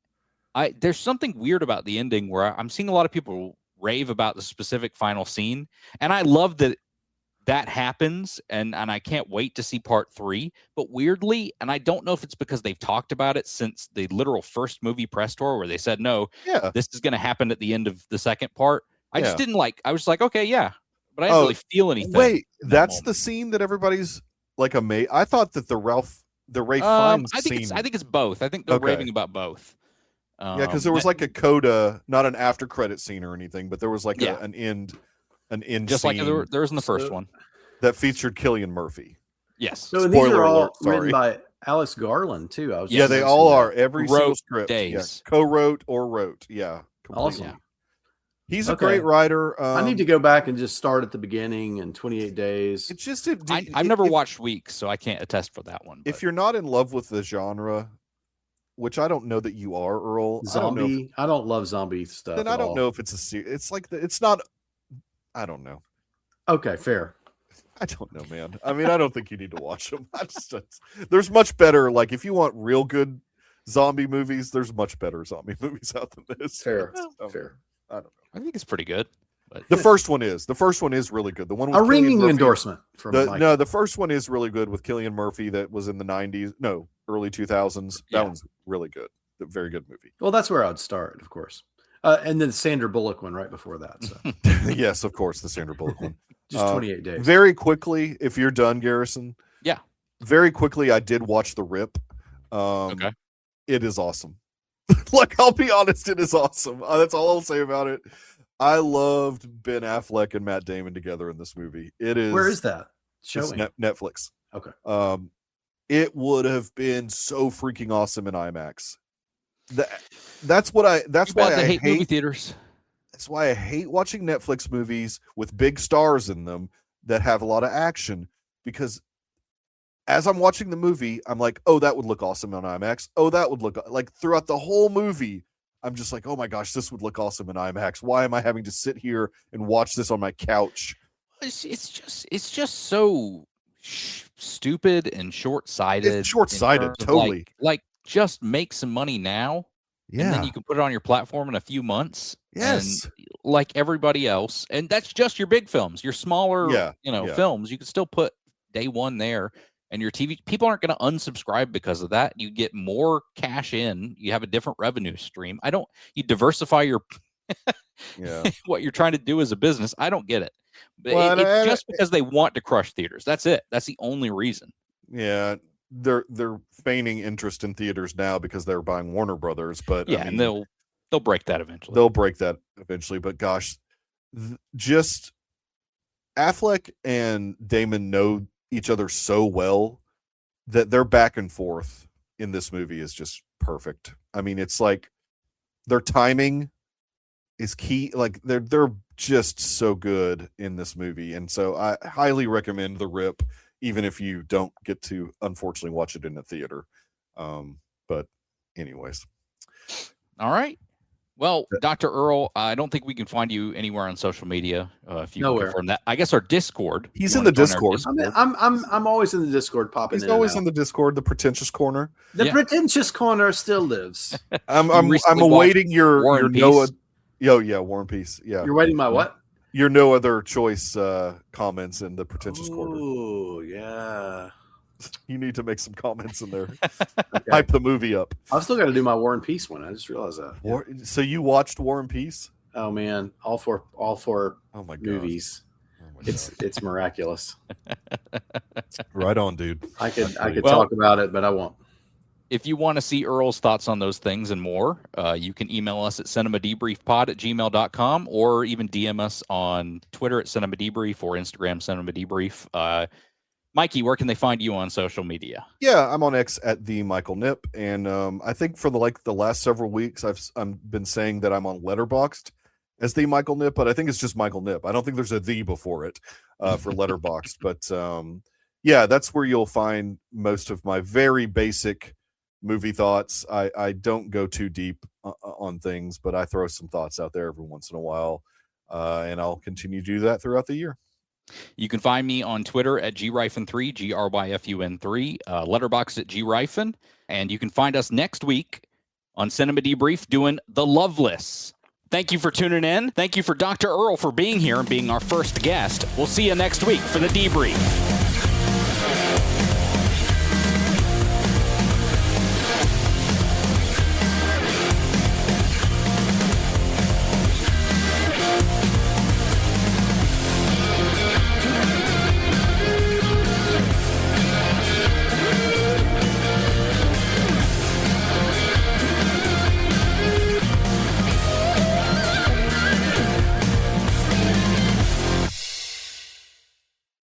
[SPEAKER 2] There's something weird about the ending where I'm seeing a lot of people rave about the specific final scene, and I love that happens, and I can't wait to see part 3. But weirdly, and I don't know if it's because they've talked about it since the literal first movie press tour where they said, no, this is going to happen at the end of the second part. I just didn't I was like, okay, yeah. But I didn't really feel anything.
[SPEAKER 1] Wait, that's the scene that everybody's like amazed. I thought that the Ralph Fiennes scene.
[SPEAKER 2] I think it's both. I think they're raving about both.
[SPEAKER 1] Yeah, because there was like a coda, not an after credit scene or anything, but there was like an end
[SPEAKER 2] just
[SPEAKER 1] scene
[SPEAKER 2] like there was in the first one
[SPEAKER 1] that featured Cillian Murphy.
[SPEAKER 2] Yes.
[SPEAKER 3] So these are all written by Alex Garland too.
[SPEAKER 1] They all are. Every single script,
[SPEAKER 2] days.
[SPEAKER 1] Co-wrote or wrote. Yeah, completely.
[SPEAKER 3] Awesome.
[SPEAKER 1] He's a great writer.
[SPEAKER 3] I need to go back and just start at the beginning in 28 days.
[SPEAKER 1] It's just
[SPEAKER 2] I've never watched Weeks, so I can't attest for that one. But.
[SPEAKER 1] If you're not in love with the genre, which I don't know that you are, Earl.
[SPEAKER 3] Zombie. I don't love zombie stuff.
[SPEAKER 1] Then I don't know if it's a series. It's like it's not. I don't know.
[SPEAKER 3] Okay, fair.
[SPEAKER 1] I don't know, man. I mean, I don't think you need to watch them. There's much better. Like, if you want real good zombie movies, there's much better zombie movies out than this.
[SPEAKER 3] Fair.
[SPEAKER 1] I don't know.
[SPEAKER 2] I think it's pretty good. But...
[SPEAKER 1] The first one is really good. The one with
[SPEAKER 3] a ringing endorsement from
[SPEAKER 1] the first one is really good with Cillian Murphy. That was in the early 2000s. That one's really good. A very good movie.
[SPEAKER 3] Well, that's where I'd start, of course. And then the Sandra Bullock one right before that. So.
[SPEAKER 1] Yes, of course, the Sandra Bullock one.
[SPEAKER 3] Just 28 days.
[SPEAKER 1] Very quickly, if you're done, Garrison.
[SPEAKER 2] Yeah.
[SPEAKER 1] Very quickly, I did watch The Rip.
[SPEAKER 2] Okay.
[SPEAKER 1] It is awesome. Like, I'll be honest, it is awesome. That's all I'll say about it. I loved Ben Affleck and Matt Damon together in this movie. It is.
[SPEAKER 3] Where is that showing?
[SPEAKER 1] Netflix.
[SPEAKER 3] Okay.
[SPEAKER 1] It would have been so freaking awesome in IMAX. That's why I hate
[SPEAKER 2] movie theaters.
[SPEAKER 1] That's why I hate watching Netflix movies with big stars in them that have a lot of action, because as I'm watching the movie, I'm like, oh, that would look awesome on IMAX. Oh, that would look like throughout the whole movie. I'm just like, oh my gosh, this would look awesome in IMAX. Why am I having to sit here and watch this on my couch?
[SPEAKER 2] It's just so stupid and short-sighted.
[SPEAKER 1] It's short-sighted, totally.
[SPEAKER 2] Like just make some money now.
[SPEAKER 1] Yeah.
[SPEAKER 2] And then you can put it on your platform in a few months.
[SPEAKER 1] Yes.
[SPEAKER 2] And like everybody else. And that's just your big films. Your smaller, films. You can still put day one there. And your TV, people aren't going to unsubscribe because of that. You get more cash in. You have a different revenue stream. You diversify your what you're trying to do as a business. I don't get it. But it's just because they want to crush theaters. That's it. That's the only reason.
[SPEAKER 1] Yeah. They're feigning interest in theaters now because they're buying Warner Brothers, but
[SPEAKER 2] and they'll They'll break that eventually.
[SPEAKER 1] But gosh, just Affleck and Damon know each other so well that their back and forth in this movie is just perfect. I mean, it's like their timing is key. Like they're just so good in this movie. And so I highly recommend The Rip, even if you don't get to unfortunately watch it in a theater. But anyways.
[SPEAKER 2] All right. Well, Dr. Earl, I don't think we can find you anywhere on social media. If you can confirm that, I guess our Discord.
[SPEAKER 1] He's in the Discord.
[SPEAKER 3] I'm always in the Discord popping.
[SPEAKER 1] He's always in the Discord, the pretentious corner.
[SPEAKER 3] The pretentious corner still lives.
[SPEAKER 1] I'm awaiting your Noah. War and Peace. Yeah,
[SPEAKER 3] you're waiting my what?
[SPEAKER 1] Your no other choice comments in the pretentious corner.
[SPEAKER 3] Oh yeah.
[SPEAKER 1] You need to make some comments in there. Okay. Hype the movie up.
[SPEAKER 3] I've still got to do my War and Peace one. I just realized that.
[SPEAKER 1] So you watched War and Peace?
[SPEAKER 3] Oh man, all four
[SPEAKER 1] oh my
[SPEAKER 3] movies. Oh my it's miraculous.
[SPEAKER 1] Right on, dude.
[SPEAKER 3] I could talk about it, but I won't.
[SPEAKER 2] If you want to see Earl's thoughts on those things and more, you can email us at cinemadebriefpod@gmail.com or even DM us on Twitter at cinemadebrief or Instagram cinemadebrief. Mikey, where can they find you on social media?
[SPEAKER 1] Yeah, I'm on X at the Michael Nip, and I think for the last several weeks I've been saying that I'm on Letterboxd as the Michael Nip, but I think it's just Michael Nip. I don't think there's a "the" before it for Letterboxd, but yeah, that's where you'll find most of my very basic movie thoughts. I don't go too deep on things, but I throw some thoughts out there every once in a while, and I'll continue to do that throughout the year.
[SPEAKER 2] You can find me on Twitter at gryfun3, GRYFUN3, Letterboxd at gryfun, and you can find us next week on Cinema Debrief doing The Loveless. Thank you for tuning in. Thank you for Dr. Earl for being here and being our first guest. We'll see you next week for The Debrief.